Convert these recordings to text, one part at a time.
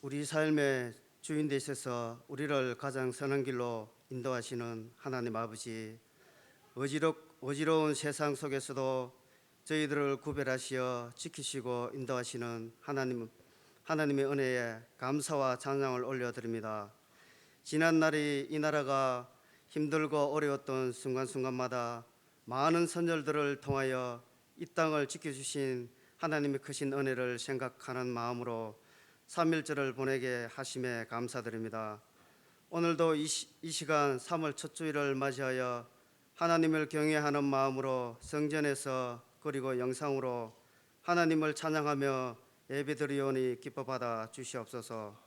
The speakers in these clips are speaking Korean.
우리 삶의 주인 되셔서 우리를 가장 선한 길로 인도하시는 하나님 아버지, 어지러운 세상 속에서도 저희들을 구별하시어 지키시고 인도하시는 하나님의 은혜에 감사와 찬양을 올려드립니다. 지난 날이 이 나라가 힘들고 어려웠던 순간순간마다 많은 선열들을 통하여 이 땅을 지켜주신 하나님의 크신 은혜를 생각하는 마음으로 3일절을 보내게 하심에 감사드립니다. 오늘도 이 시간 3월 첫 주일을 맞이하여 하나님을 경외하는 마음으로 성전에서 그리고 영상으로 하나님을 찬양하며 예배드리오니 기뻐 받아 주시옵소서.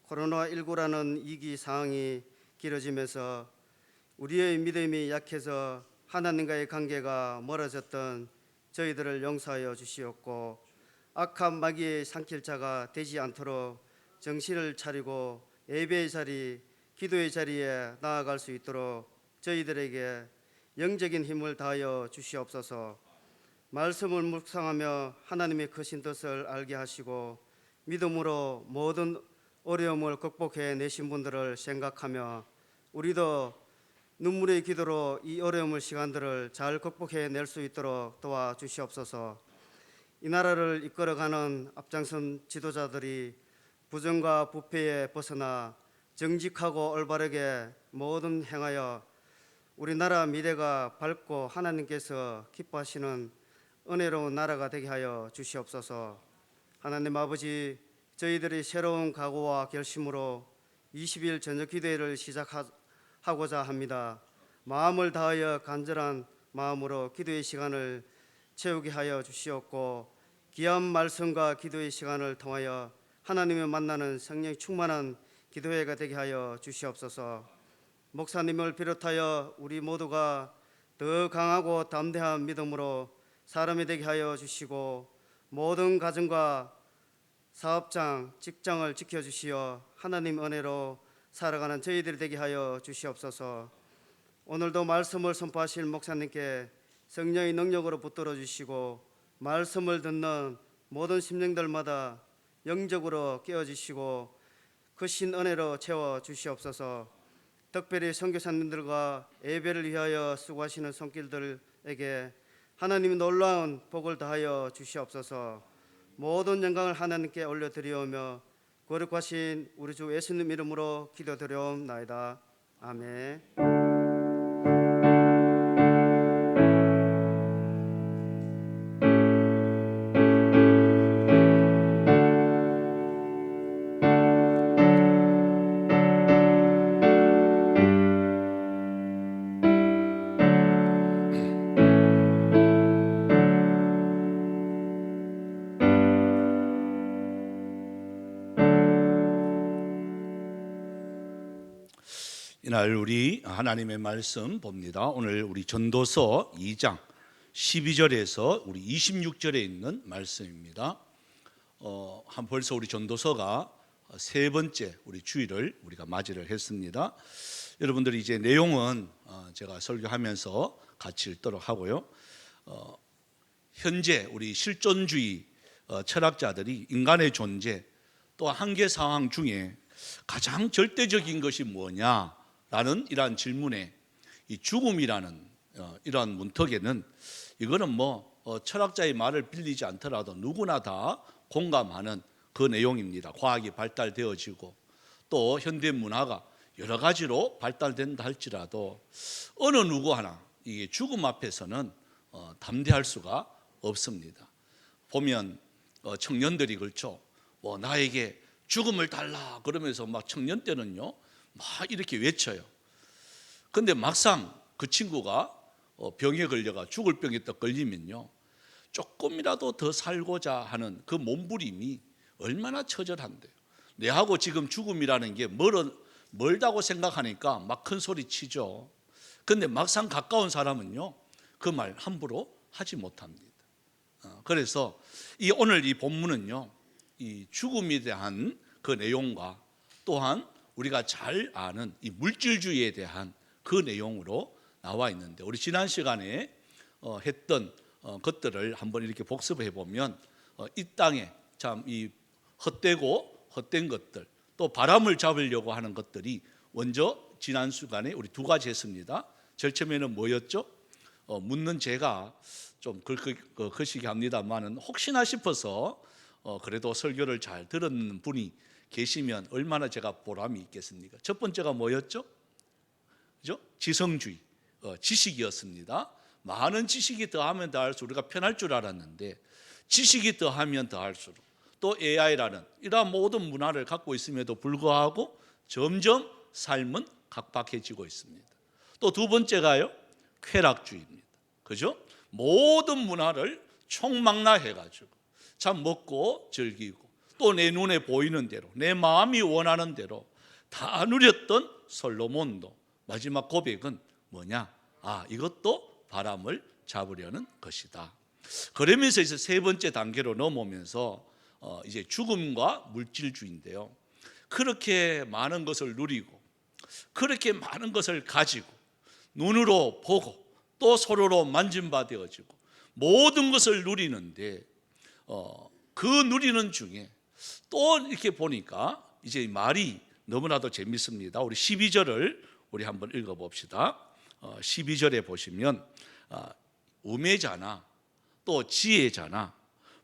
코로나19라는 위기 상황이 길어지면서 우리의 믿음이 약해서 하나님과의 관계가 멀어졌던 저희들을 용서하여 주시옵고, 악한 마귀의 삼킬 자가 되지 않도록 정신을 차리고 예배의 자리, 기도의 자리에 나아갈 수 있도록 저희들에게 영적인 힘을 다하여 주시옵소서. 말씀을 묵상하며 하나님의 크신 뜻을 알게 하시고 믿음으로 모든 어려움을 극복해 내신 분들을 생각하며 우리도 눈물의 기도로 이 어려움의 시간들을 잘 극복해 낼 수 있도록 도와주시옵소서. 이 나라를 이끌어가는 앞장선 지도자들이 부정과 부패에 벗어나 정직하고 올바르게 모든 행하여 우리나라 미래가 밝고 하나님께서 기뻐하시는 은혜로운 나라가 되게 하여 주시옵소서. 하나님 아버지, 저희들이 새로운 각오와 결심으로 20일 저녁 기도회를 시작하고자 합니다. 마음을 다하여 간절한 마음으로 기도의 시간을 채우게 하여 주시옵고, 귀한 말씀과 기도의 시간을 통하여 하나님을 만나는 성령이 충만한 기도회가 되게 하여 주시옵소서. 목사님을 비롯하여 우리 모두가 더 강하고 담대한 믿음으로 사람이 되게 하여 주시고, 모든 가정과 사업장, 직장을 지켜주시어 하나님 은혜로 살아가는 저희들이 되게 하여 주시옵소서. 오늘도 말씀을 선포하실 목사님께 성령의 능력으로 붙들어 주시고, 말씀을 듣는 모든 심령들마다 영적으로 깨어주시고 크신 은혜로 채워 주시옵소서. 특별히 선교사님들과 예배를 위하여 수고하시는 손길들에게 하나님의 놀라운 복을 다하여 주시옵소서. 모든 영광을 하나님께 올려드리오며 거룩하신 우리 주 예수님 이름으로 기도드려옵나이다. 아멘. 이날 우리 하나님의 말씀 봅니다. 오늘 우리 전도서 2장 12절에서 우리 26절에 있는 말씀입니다. 벌써 우리 전도서가 세 번째 우리 주일을 우리가 맞이를 했습니다. 여러분들이 이제 내용은 제가 설교하면서 같이 읽도록 하고요. 현재 우리 실존주의 철학자들이 인간의 존재 또 한계 상황 중에 가장 절대적인 것이 뭐냐? 라는 이러한 질문에 이 죽음이라는 이러한 문턱에는 이거는 철학자의 말을 빌리지 않더라도 누구나 다 공감하는 그 내용입니다. 과학이 발달되어지고 또 현대 문화가 여러 가지로 발달된다 할지라도 어느 누구 하나 이 죽음 앞에서는 담대할 수가 없습니다. 보면 청년들이 그렇죠. 나에게 죽음을 달라 그러면서 막 청년 때는요 막 이렇게 외쳐요. 근데 막상 그 친구가 병에 걸려가 죽을 병에 딱 걸리면요 조금이라도 더 살고자 하는 그 몸부림이 얼마나 처절한데요. 내하고 지금 죽음이라는 게 멀다고 생각하니까 막 큰 소리 치죠. 근데 막상 가까운 사람은요 그 말 함부로 하지 못합니다. 그래서 오늘 이 본문은요 이 죽음에 대한 그 내용과 또한 우리가 잘 아는 이 물질주의에 대한 그 내용으로 나와 있는데, 우리 지난 시간에 했던 것들을 한번 이렇게 복습해 보면 이 땅에 참 이 헛되고 헛된 것들, 또 바람을 잡으려고 하는 것들이 먼저 지난 시간에 우리 두 가지 했습니다. 제일 처음에는 뭐였죠? 묻는 제가 좀 거시기 합니다만은 혹시나 싶어서 그래도 설교를 잘 들은 분이 계시면 얼마나 제가 보람이 있겠습니까? 첫 번째가 뭐였죠? 그죠? 지성주의, 지식이었습니다. 많은 지식이 더하면 더할수록 우리가 편할 줄 알았는데 지식이 더하면 더할수록 또 AI라는 이러한 모든 문화를 갖고 있음에도 불구하고 점점 삶은 각박해지고 있습니다. 또 두 번째가요, 쾌락주의입니다. 그죠? 모든 문화를 총망라해가지고 참 먹고 즐기고 또 내 눈에 보이는 대로 내 마음이 원하는 대로 다 누렸던 솔로몬도 마지막 고백은 뭐냐? 이것도 바람을 잡으려는 것이다. 그러면서 이제 세 번째 단계로 넘어오면서 이제 죽음과 물질주의인데요. 그렇게 많은 것을 누리고 그렇게 많은 것을 가지고 눈으로 보고 또 서로로 만진바되어지고 모든 것을 누리는데 그 누리는 중에 또 이렇게 보니까 이제 말이 너무나도 재밌습니다. 우리 12절을 우리 한번 읽어봅시다. 12절에 보시면 우매자나 또 지혜자나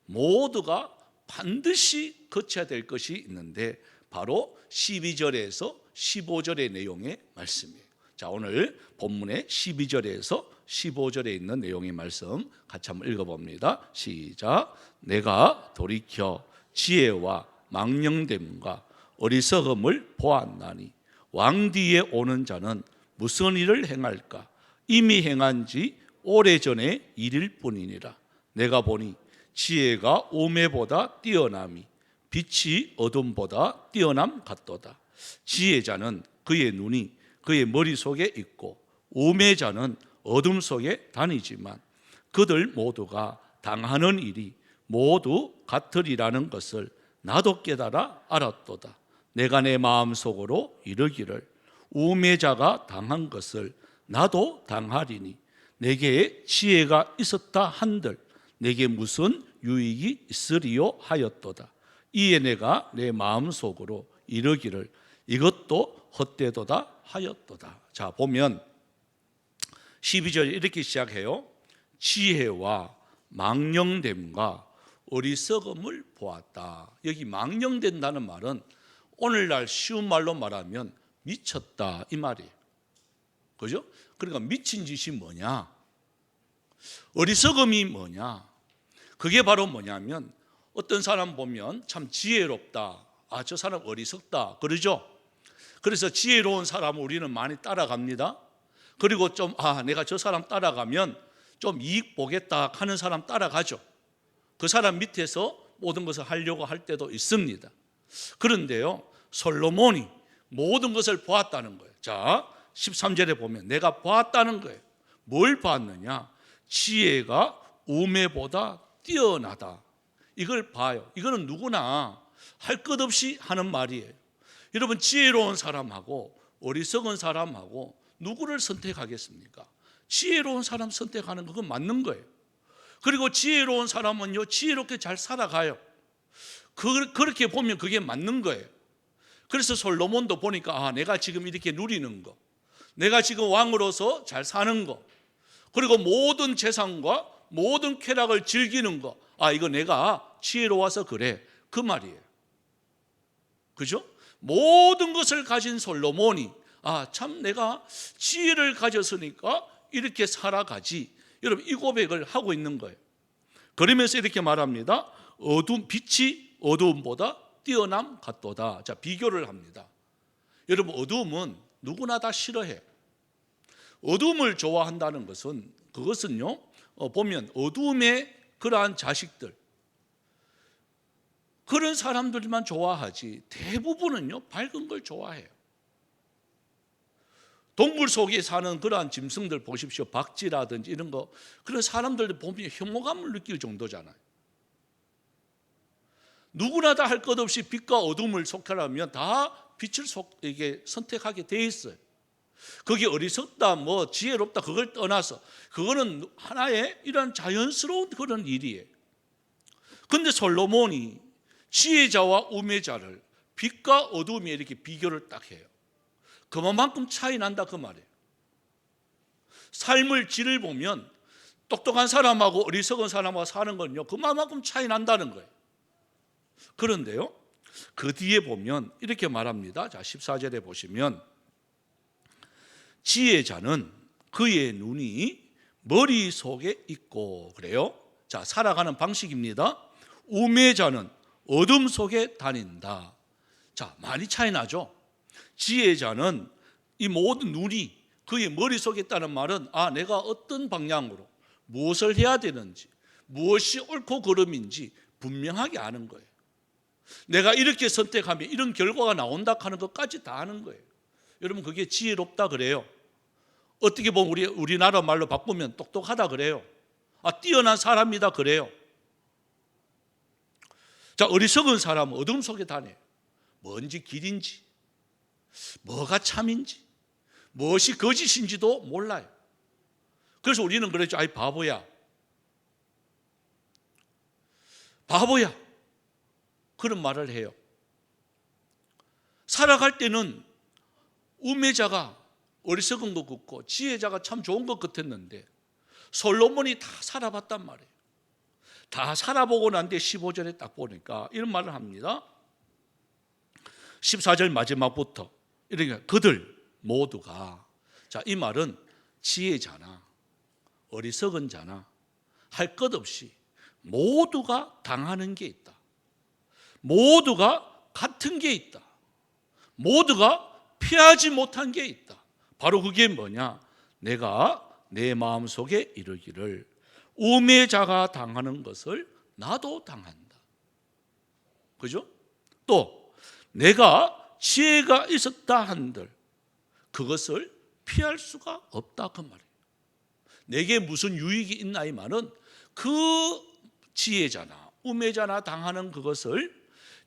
모두가 반드시 거쳐야 될 것이 있는데 바로 12절에서 15절의 내용의 말씀이에요. 자, 오늘 본문의 12절에서 15절에 있는 내용의 말씀 같이 한번 읽어봅니다. 시작. 내가 돌이켜 지혜와 망령됨과 어리석음을 보았나니 왕 뒤에 오는 자는 무슨 일을 행할까? 이미 행한 지 오래전의 일일 뿐이니라. 내가 보니 지혜가 오매보다 뛰어남이 빛이 어둠보다 뛰어남 같도다. 지혜자는 그의 눈이 그의 머릿속에 있고 오매자는 어둠 속에 다니지만 그들 모두가 당하는 일이 모두 같으리라는 것을 나도 깨달아 알았도다. 내가 내 마음속으로 이르기를 우매자가 당한 것을 나도 당하리니 내게 지혜가 있었다 한들 내게 무슨 유익이 있으리요 하였도다. 이에 내가 내 마음속으로 이르기를 이것도 헛되도다 하였도다. 자, 보면 12절 이렇게 시작해요. 지혜와 망령됨과 어리석음을 보았다. 여기 망령된다는 말은 오늘날 쉬운 말로 말하면 미쳤다 이 말이에요. 그죠? 그러니까 미친 짓이 뭐냐? 어리석음이 뭐냐? 그게 바로 뭐냐면 어떤 사람 보면 참 지혜롭다. 저 사람 어리석다. 그러죠? 그래서 지혜로운 사람을 우리는 많이 따라갑니다. 그리고 좀 내가 저 사람 따라가면 좀 이익 보겠다 하는 사람 따라가죠. 그 사람 밑에서 모든 것을 하려고 할 때도 있습니다. 그런데요, 솔로몬이 모든 것을 보았다는 거예요. 자, 13절에 보면 내가 보았다는 거예요. 뭘 봤느냐? 지혜가 우매보다 뛰어나다. 이걸 봐요. 이거는 누구나 할 것 없이 하는 말이에요. 여러분, 지혜로운 사람하고 어리석은 사람하고 누구를 선택하겠습니까? 지혜로운 사람 선택하는 그건 맞는 거예요. 그리고 지혜로운 사람은요, 지혜롭게 잘 살아가요. 그렇게 보면 그게 맞는 거예요. 그래서 솔로몬도 보니까 내가 지금 이렇게 누리는 거, 내가 지금 왕으로서 잘 사는 거, 그리고 모든 재산과 모든 쾌락을 즐기는 거, 이거 내가 지혜로워서 그래, 그 말이에요. 그죠? 모든 것을 가진 솔로몬이 참 내가 지혜를 가졌으니까 이렇게 살아가지. 여러분, 이 고백을 하고 있는 거예요. 그러면서 이렇게 말합니다. 빛이 어두움보다 뛰어남 같도다. 자, 비교를 합니다. 여러분, 어두움은 누구나 다 싫어해. 어두움을 좋아한다는 것은 그것은요, 보면 어두움의 그러한 자식들, 그런 사람들만 좋아하지 대부분은요 밝은 걸 좋아해요. 동물 속에 사는 그러한 짐승들 보십시오. 박쥐라든지 이런 거, 그런 사람들 보면 혐오감을 느낄 정도잖아요. 누구나 다 할 것 없이 빛과 어둠을 속하려면 다 빛을 이게 선택하게 돼 있어요. 그게 어리석다, 지혜롭다, 그걸 떠나서 그거는 하나의 이런 자연스러운 그런 일이에요. 근데 솔로몬이 지혜자와 우매자를 빛과 어두움이 이렇게 비교를 딱 해요. 그만큼 차이 난다 그 말이에요. 삶을 질을 보면 똑똑한 사람하고 어리석은 사람하고 사는 건요, 그만큼 차이 난다는 거예요. 그런데요, 그 뒤에 보면 이렇게 말합니다. 자, 14절에 보시면 지혜자는 그의 눈이 머릿속에 있고 그래요. 자, 살아가는 방식입니다. 우매자는 어둠 속에 다닌다. 자, 많이 차이 나죠. 지혜자는 이 모든 눈이 그의 머릿속에 있다는 말은 내가 어떤 방향으로 무엇을 해야 되는지, 무엇이 옳고 그름인지 분명하게 아는 거예요. 내가 이렇게 선택하면 이런 결과가 나온다 하는 것까지 다 아는 거예요. 여러분, 그게 지혜롭다 그래요. 어떻게 보면 우리나라 말로 바꾸면 똑똑하다 그래요. 뛰어난 사람이다 그래요. 자, 어리석은 사람은 어둠 속에 다녀요. 뭔지 길인지, 뭐가 참인지, 무엇이 거짓인지도 몰라요. 그래서 우리는 그랬죠. 바보야. 바보야. 그런 말을 해요. 살아갈 때는 우매자가 어리석은 것 같고 지혜자가 참 좋은 것 같았는데 솔로몬이 다 살아봤단 말이에요. 다 살아보고 난 뒤에 15절에 딱 보니까 이런 말을 합니다. 14절 마지막부터 이렇게 그들 모두가, 자, 이 말은 지혜자나 어리석은 자나 할 것 없이 모두가 당하는 게 있다. 모두가 같은 게 있다. 모두가 피하지 못한 게 있다. 바로 그게 뭐냐? 내가 내 마음속에 이르기를 우매자가 당하는 것을 나도 당한다. 그죠? 또 내가 지혜가 있었다 한들 그것을 피할 수가 없다 그 말이에요. 내게 무슨 유익이 있나 이 말은 그 지혜자나 우매자나 당하는 그것을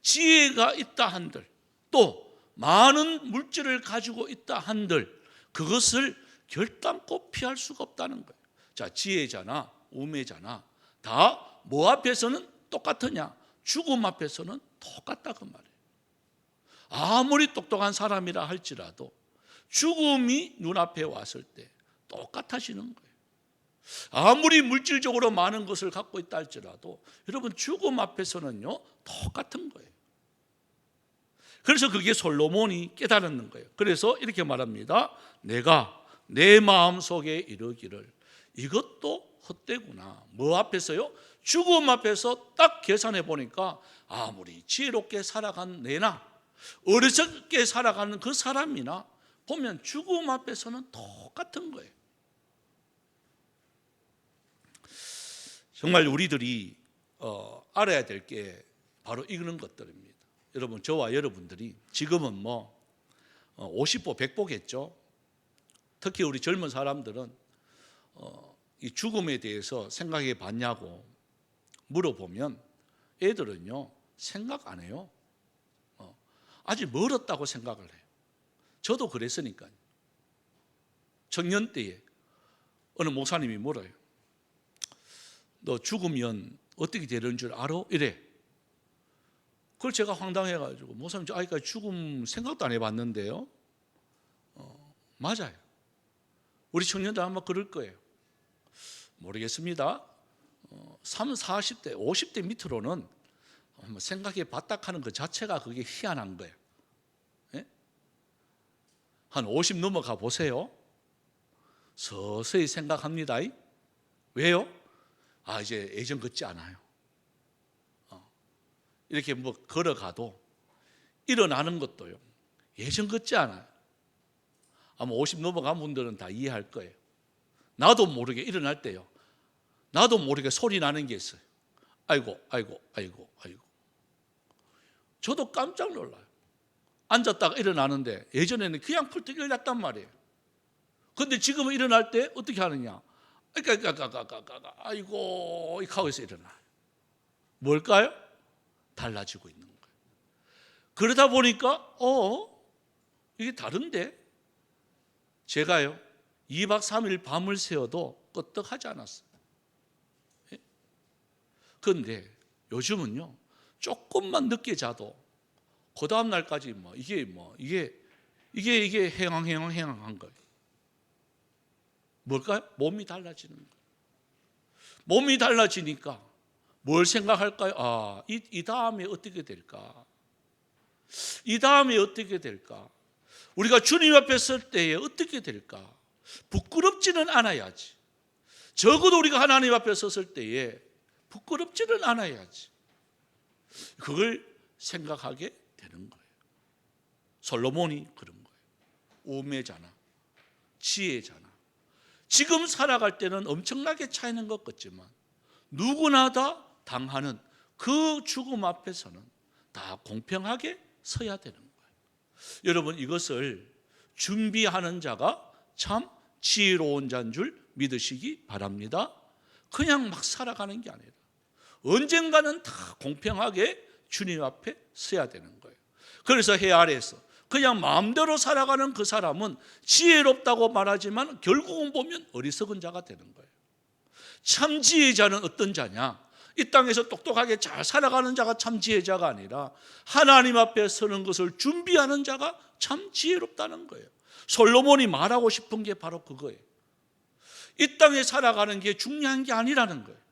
지혜가 있다 한들 또 많은 물질을 가지고 있다 한들 그것을 결단코 피할 수가 없다는 거예요. 자, 지혜자나 우매자나 다 뭐 앞에서는 똑같으냐? 죽음 앞에서는 똑같다 그 말이에요. 아무리 똑똑한 사람이라 할지라도 죽음이 눈앞에 왔을 때 똑같아지는 거예요. 아무리 물질적으로 많은 것을 갖고 있다 할지라도 여러분 죽음 앞에서는요 똑같은 거예요. 그래서 그게 솔로몬이 깨달았는 거예요. 그래서 이렇게 말합니다. 내가 내 마음속에 이르기를 이것도 헛되구나. 뭐 앞에서요? 죽음 앞에서 딱 계산해 보니까 아무리 지혜롭게 살아간 내나 어리석게 살아가는 그 사람이나 보면 죽음 앞에서는 똑같은 거예요. 정말 우리들이 알아야 될 게 바로 이런 것들입니다. 여러분, 저와 여러분들이 지금은 50보 100보겠죠. 특히 우리 젊은 사람들은 이 죽음에 대해서 생각해 봤냐고 물어보면 애들은요 생각 안 해요. 아직 멀었다고 생각을 해요. 저도 그랬으니까요. 청년 때에 어느 목사님이 물어요. 너 죽으면 어떻게 되는 줄 알아? 이래. 그걸 제가 황당해가지고 목사님 저 아직까지 죽음 생각도 안 해봤는데요. 맞아요. 우리 청년들 아마 그럴 거예요. 모르겠습니다. 30, 40대, 50대 밑으로는 생각해 봤다 하는 그 자체가 그게 희한한 거예요. 예? 한 50 넘어가 보세요. 서서히 생각합니다. 왜요? 이제 예전 같지 않아요. 이렇게 걸어가도 일어나는 것도요 예전 같지 않아요. 아마 50 넘어간 분들은 다 이해할 거예요. 나도 모르게 일어날 때요 나도 모르게 소리 나는 게 있어요. 아이고 아이고 아이고 아이고. 저도 깜짝 놀라요. 앉았다가 일어나는데 예전에는 그냥 펄떡 일어났단 말이에요. 그런데 지금은 일어날 때 어떻게 하느냐? 아이고 이렇게 하고 있어 일어나요. 뭘까요? 달라지고 있는 거예요. 그러다 보니까 이게 다른데 제가요 2박 3일 밤을 새워도 끄떡하지 않았어요. 그런데 요즘은요 조금만 늦게 자도 그 다음 날까지 이게 행한 거예요. 뭘까요? 몸이 달라지는 거예요. 몸이 달라지니까 뭘 생각할까요? 이 다음에 어떻게 될까? 이 다음에 어떻게 될까? 우리가 주님 앞에 설 때에 어떻게 될까? 부끄럽지는 않아야지. 적어도 우리가 하나님 앞에 섰을 때에 부끄럽지는 않아야지. 그걸 생각하게 되는 거예요. 솔로몬이 그런 거예요. 우매자나 지혜자나. 지금 살아갈 때는 엄청나게 차이는 것 같지만 누구나 다 당하는 그 죽음 앞에서는 다 공평하게 서야 되는 거예요. 여러분, 이것을 준비하는 자가 참 지혜로운 자인 줄 믿으시기 바랍니다. 그냥 막 살아가는 게 아니라 언젠가는 다 공평하게 주님 앞에 서야 되는 거예요. 그래서 해 아래에서 그냥 마음대로 살아가는 그 사람은 지혜롭다고 말하지만 결국은 보면 어리석은 자가 되는 거예요. 참 지혜자는 어떤 자냐? 이 땅에서 똑똑하게 잘 살아가는 자가 참 지혜자가 아니라 하나님 앞에 서는 것을 준비하는 자가 참 지혜롭다는 거예요. 솔로몬이 말하고 싶은 게 바로 그거예요. 이 땅에 살아가는 게 중요한 게 아니라는 거예요.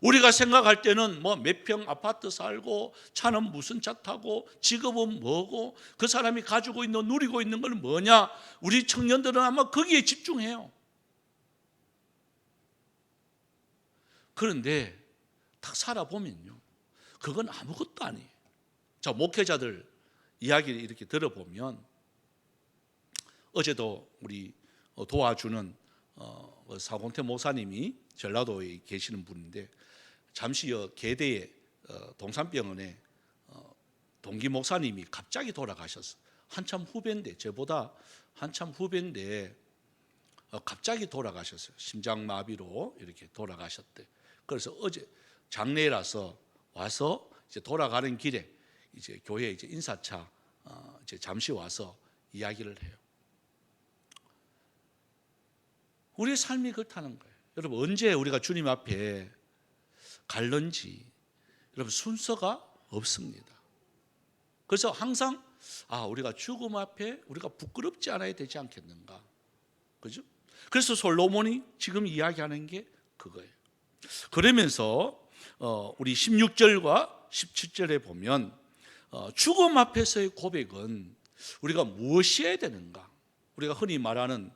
우리가 생각할 때는 몇 평 아파트 살고 차는 무슨 차 타고 직업은 뭐고 그 사람이 가지고 있는 누리고 있는 건 뭐냐? 우리 청년들은 아마 거기에 집중해요. 그런데 딱 살아보면요, 그건 아무것도 아니에요. 자, 목회자들 이야기를 이렇게 들어보면 어제도 우리 도와주는 사공태 목사님이 전라도에 계시는 분인데 잠시 계대의 동산병원에 동기 목사님이 갑자기 돌아가셨어요. 한참 후배인데, 저보다 한참 후배인데 갑자기 돌아가셨어요. 심장마비로 이렇게 돌아가셨대. 그래서 어제 장례라서 와서 이제 돌아가는 길에 이제 교회 이제 인사차 이제 잠시 와서 이야기를 해요. 우리의 삶이 그렇다는 거예요. 여러분, 언제 우리가 주님 앞에 갈는지 여러분 순서가 없습니다. 그래서 항상 우리가 죽음 앞에 우리가 부끄럽지 않아야 되지 않겠는가, 그죠? 그래서 솔로몬이 지금 이야기하는 게 그거예요. 그러면서 우리 16절과 17절에 보면 죽음 앞에서의 고백은 우리가 무엇이 해야 되는가? 우리가 흔히 말하는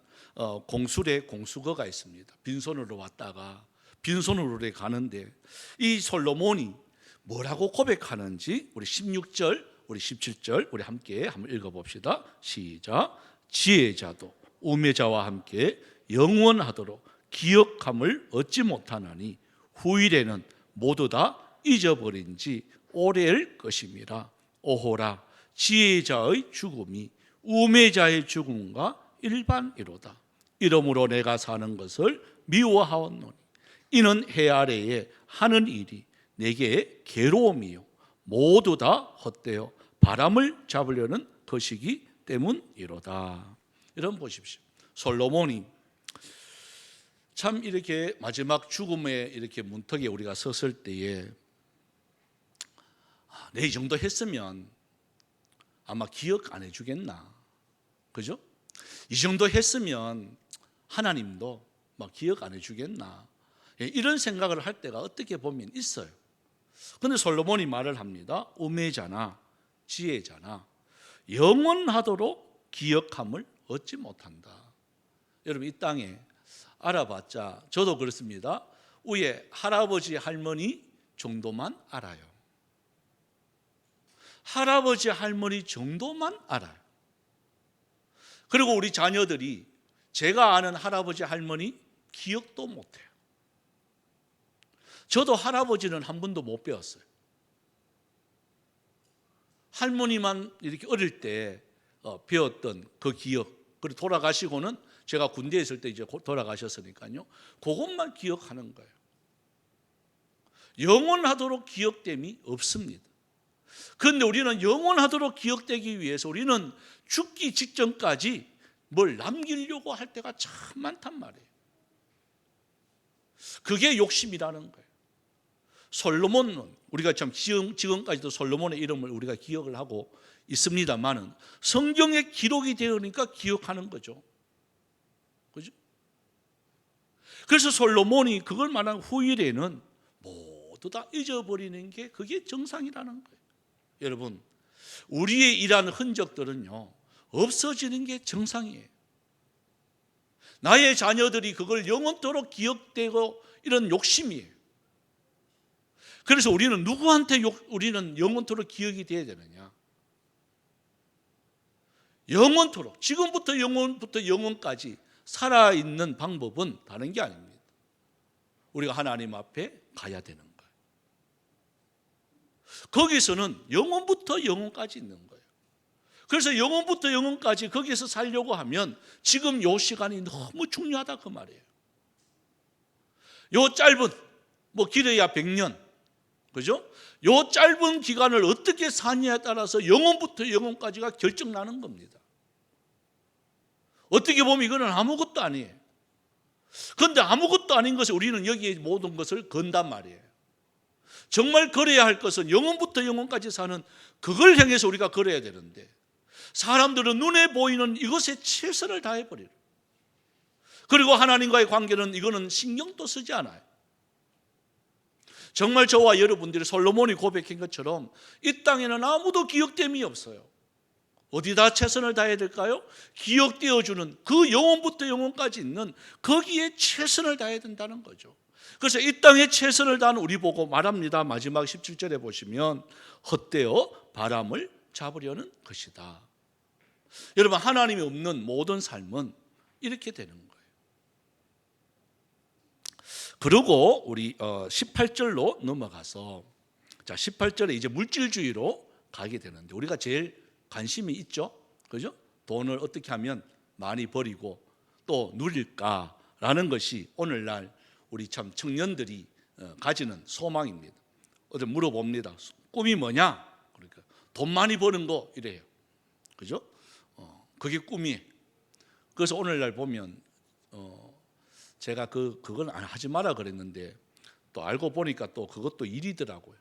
공술의 공수거가 있습니다. 빈손으로 왔다가 빈손으로 가는데 이 솔로몬이 뭐라고 고백하는지 우리 16절, 우리 17절 우리 함께 한번 읽어봅시다. 시작. 지혜자도 우매자와 함께 영원하도록 기억함을 얻지 못하나니 후일에는 모두 다 잊어버린 지 오래일 것임이라. 오호라, 지혜자의 죽음이 우매자의 죽음과 일반이로다. 이러므로 내가 사는 것을 미워하옵노니 이는 해 아래에 하는 일이 내게 괴로움이요 모두 다 헛되어 바람을 잡으려는 것이기 때문이로다. 여러분 보십시오. 솔로몬이 참 이렇게 마지막 죽음의 이렇게 문턱에 우리가 섰을 때에 내 이 정도 했으면 아마 기억 안 해주겠나, 그죠? 이 정도 했으면 하나님도 막 기억 안 해주겠나, 이런 생각을 할 때가 어떻게 보면 있어요. 그런데 솔로몬이 말을 합니다. 우매자나 지혜자나 영원하도록 기억함을 얻지 못한다. 여러분, 이 땅에 알아봤자 저도 그렇습니다. 위에 할아버지 할머니 정도만 알아요. 할아버지 할머니 정도만 알아요. 그리고 우리 자녀들이 제가 아는 할아버지 할머니 기억도 못해요. 저도 할아버지는 한 번도 못 배웠어요. 할머니만 이렇게 어릴 때 배웠던 그 기억, 그리고 돌아가시고는 제가 군대에 있을 때 이제 돌아가셨으니까요, 그것만 기억하는 거예요. 영원하도록 기억됨이 없습니다. 그런데 우리는 영원하도록 기억되기 위해서 우리는 죽기 직전까지 뭘 남기려고 할 때가 참 많단 말이에요. 그게 욕심이라는 거예요. 솔로몬은 우리가 참 지금까지도 솔로몬의 이름을 우리가 기억을 하고 있습니다만은 성경에 기록이 되으니까 기억하는 거죠. 그죠? 그래서 솔로몬이 그걸 말한 후일에는 모두 다 잊어버리는 게 그게 정상이라는 거예요. 여러분, 우리의 이러한 흔적들은요, 없어지는 게 정상이에요. 나의 자녀들이 그걸 영원토록 기억되고 이런 욕심이에요. 그래서 우리는 누구한테 우리는 영원토록 기억이 돼야 되느냐? 영원토록, 지금부터 영원까지 살아있는 방법은 다른 게 아닙니다. 우리가 하나님 앞에 가야 되는 거예요. 거기서는 영원부터 영원까지 있는 거예요. 그래서 영원부터 영원까지 거기서 살려고 하면 지금 요 시간이 너무 중요하다 그 말이에요. 요 짧은, 길어야 100년, 그죠? 요 짧은 기간을 어떻게 사느냐에 따라서 영원부터 영원까지가 결정나는 겁니다. 어떻게 보면 이거는 아무것도 아니에요. 그런데 아무것도 아닌 것을 우리는 여기에 모든 것을 건단 말이에요. 정말 걸어야 할 것은 영원부터 영원까지 사는 그걸 향해서 우리가 걸어야 되는데 사람들은 눈에 보이는 이것에 최선을 다해버려요. 그리고 하나님과의 관계는 이거는 신경도 쓰지 않아요. 정말 저와 여러분들이 솔로몬이 고백한 것처럼 이 땅에는 아무도 기억됨이 없어요. 어디다 최선을 다해야 될까요? 기억되어주는 그 영원부터 영원까지 있는 거기에 최선을 다해야 된다는 거죠. 그래서 이 땅에 최선을 다하는 우리 보고 말합니다. 마지막 17절에 보시면 헛되어 바람을 잡으려는 것이다. 여러분, 하나님이 없는 모든 삶은 이렇게 되는 거예요. 그리고 우리 18절로 넘어가서, 자 18절에 이제 물질주의로 가게 되는데 우리가 제일 관심이 있죠, 그죠? 돈을 어떻게 하면 많이 버리고 또 누릴까라는 것이 오늘날 우리 참 청년들이 가지는 소망입니다. 어디 물어봅니다. 꿈이 뭐냐? 그러니까 돈 많이 버는 거 이래요, 그죠? 그게 꿈이에요. 그래서 오늘날 보면 제가 그건 안 하지 마라 그랬는데 또 알고 보니까 또 그것도 일이더라고요.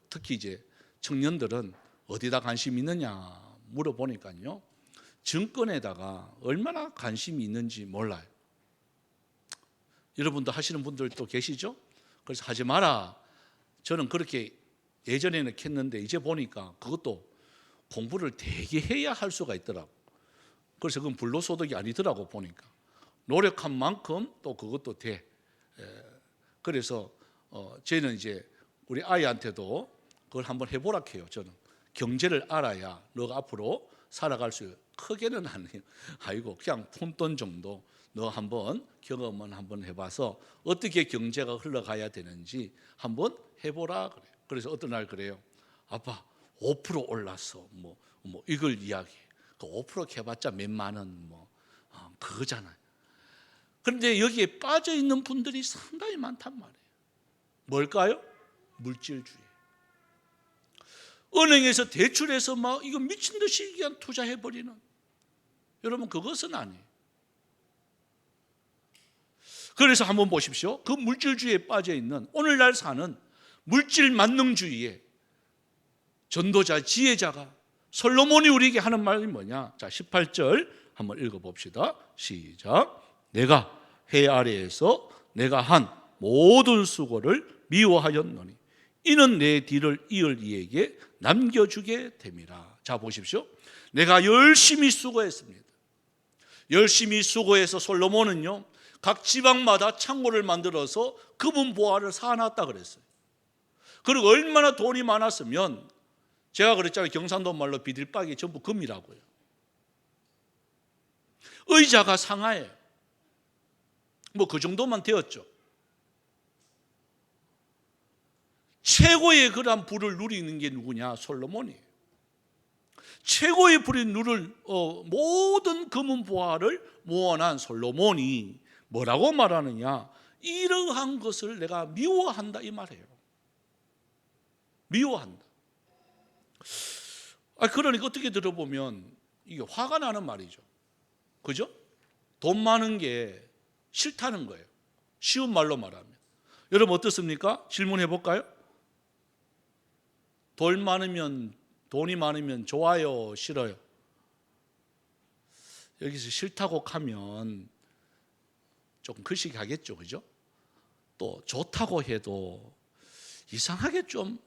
특히 이제 청년들은 어디다 관심 있느냐 물어보니까요, 증권에다가 얼마나 관심이 있는지 몰라요. 여러분도 하시는 분들도 계시죠? 그래서 하지 마라. 저는 그렇게 예전에는 했는데 이제 보니까 그것도 공부를 되게 해야 할 수가 있더라고. 그래서 그건 불로소득이 아니더라고 보니까. 노력한 만큼 또 그것도 돼. 그래서 저희는 이제 우리 아이한테도 그걸 한번 해보라 해요. 저는 경제를 알아야 너가 앞으로 살아갈 수 있어요. 크게는 아니에요. 아이고 그냥 푼돈 정도 너 한번 경험은 한번 해봐서 어떻게 경제가 흘러가야 되는지 한번 해보라 그래요. 그래서 어떤 날 그래요. 아빠 5% 올랐어. 뭐 이걸 이야기해. 그 5% 해봤자 몇만 원 그거잖아요. 그런데 여기에 빠져 있는 분들이 상당히 많단 말이에요. 뭘까요? 물질주의. 은행에서 대출해서 막 이거 미친 듯이 그냥 투자해버리는, 여러분 그것은 아니에요. 그래서 한번 보십시오. 그 물질주의에 빠져 있는 오늘날 사는 물질 만능주의의 전도자, 지혜자가 솔로몬이 우리에게 하는 말이 뭐냐? 자 18절 한번 읽어봅시다. 시작. 내가 해 아래에서 내가 한 모든 수고를 미워하였노니 이는 내 뒤를 이을 이에게 남겨주게 됨이라. 자 보십시오. 내가 열심히 수고했습니다. 열심히 수고해서 솔로몬은요 각 지방마다 창고를 만들어서 금은 보화를 사놨다 그랬어요. 그리고 얼마나 돈이 많았으면, 제가 그랬잖아요. 경상도 말로 비딜박이 전부 금이라고요. 의자가 상하예요. 그 정도만 되었죠. 최고의 그런 부를 누리는 게 누구냐? 솔로몬이에요. 최고의 부를 누릴 모든 금은 보화를 모아난 솔로몬이 뭐라고 말하느냐? 이러한 것을 내가 미워한다 이 말이에요. 미워한다. 그러니까 어떻게 들어보면 이게 화가 나는 말이죠. 그죠? 돈 많은 게 싫다는 거예요. 쉬운 말로 말하면. 여러분 어떻습니까? 질문해 볼까요? 돈이 많으면 좋아요, 싫어요? 여기서 싫다고 하면 조금 거시기하겠죠, 그죠? 또 좋다고 해도 이상하게 좀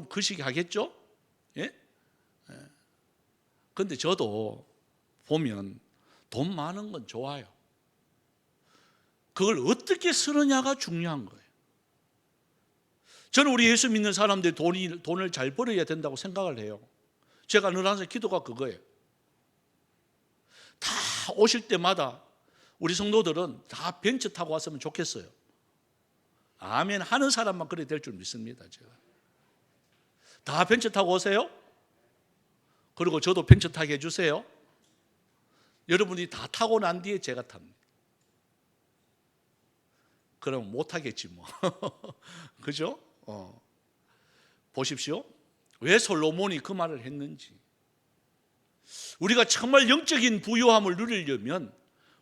거시기하겠죠? 예? 근데 저도 보면 돈 많은 건 좋아요. 그걸 어떻게 쓰느냐가 중요한 거예요. 저는 우리 예수 믿는 사람들이 돈을 잘 벌어야 된다고 생각을 해요. 제가 늘 항상 기도가 그거예요. 다 오실 때마다 우리 성도들은 다 벤츠 타고 왔으면 좋겠어요. 아멘 하는 사람만 그래 될 줄 믿습니다. 제가 다 벤츠 타고 오세요. 그리고 저도 벤츠 타게 해주세요. 여러분이 다 타고 난 뒤에 제가 탑니다. 그럼 못 하겠지 뭐. 그죠? 보십시오. 왜 솔로몬이 그 말을 했는지. 우리가 정말 영적인 부유함을 누리려면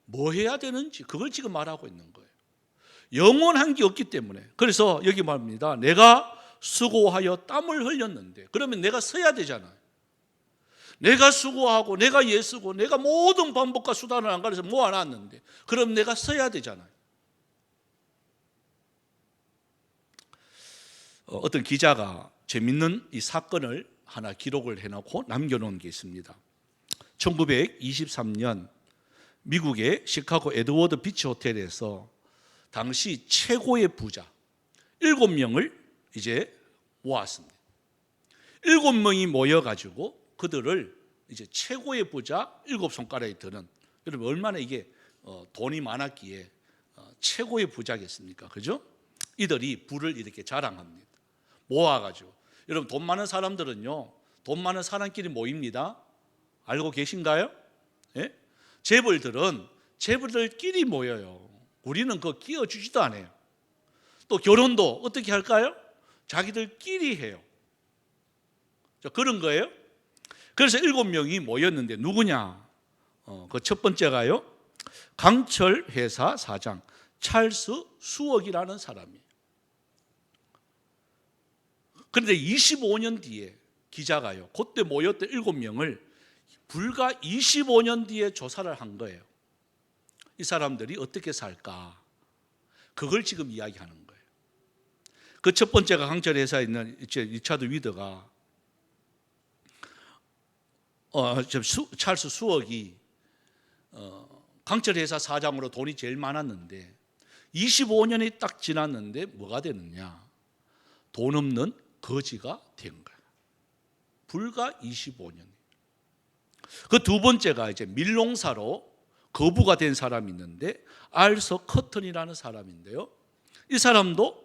뭐 해야 되는지 그걸 지금 말하고 있는 거예요. 영원한 게 없기 때문에. 그래서 여기 말합니다. 내가 수고하여 땀을 흘렸는데, 그러면 내가 써야 되잖아요. 내가 수고하고 내가 애쓰고 내가 모든 방법과 수단을 안 가려서 모아놨는데, 그럼 내가 써야 되잖아요. 어떤 기자가 재밌는 이 사건을 하나 기록을 해놓고 남겨놓은 게 있습니다. 1923년 미국의 시카고 에드워드 비치 호텔에서 당시 최고의 부자 7명을 이제 모았습니다. 7명이 모여가지고 그들을 이제 최고의 부자 7손가락에 드는, 여러분 얼마나 이게 돈이 많았기에 최고의 부자겠습니까? 그죠? 이들이 부를 이렇게 자랑합니다. 모아가지고. 여러분 돈 많은 사람들은요, 돈 많은 사람끼리 모입니다. 알고 계신가요? 예? 재벌들끼리 모여요. 우리는 그거 끼워주지도 않아요. 또 결혼도 어떻게 할까요? 자기들끼리 해요. 그런 거예요. 그래서 7명이 모였는데 누구냐? 그 첫 번째가요, 강철 회사 사장 찰스 수억이라는 사람이에요. 그런데 25년 뒤에 기자가요, 그때 모였던 7명을 불과 25년 뒤에 조사를 한 거예요. 이 사람들이 어떻게 살까? 그걸 지금 이야기하는 거예요. 그 첫 번째가 강철 회사에 있는 리차드 위더가 찰스 수억이 강철 회사 사장으로 돈이 제일 많았는데 25년이 딱 지났는데 뭐가 되느냐? 돈 없는 거지가 된 거예요. 불과 25년. 그 두 번째가 이제 밀농사로 거부가 된 사람이 있는데 알서 커튼이라는 사람인데요. 이 사람도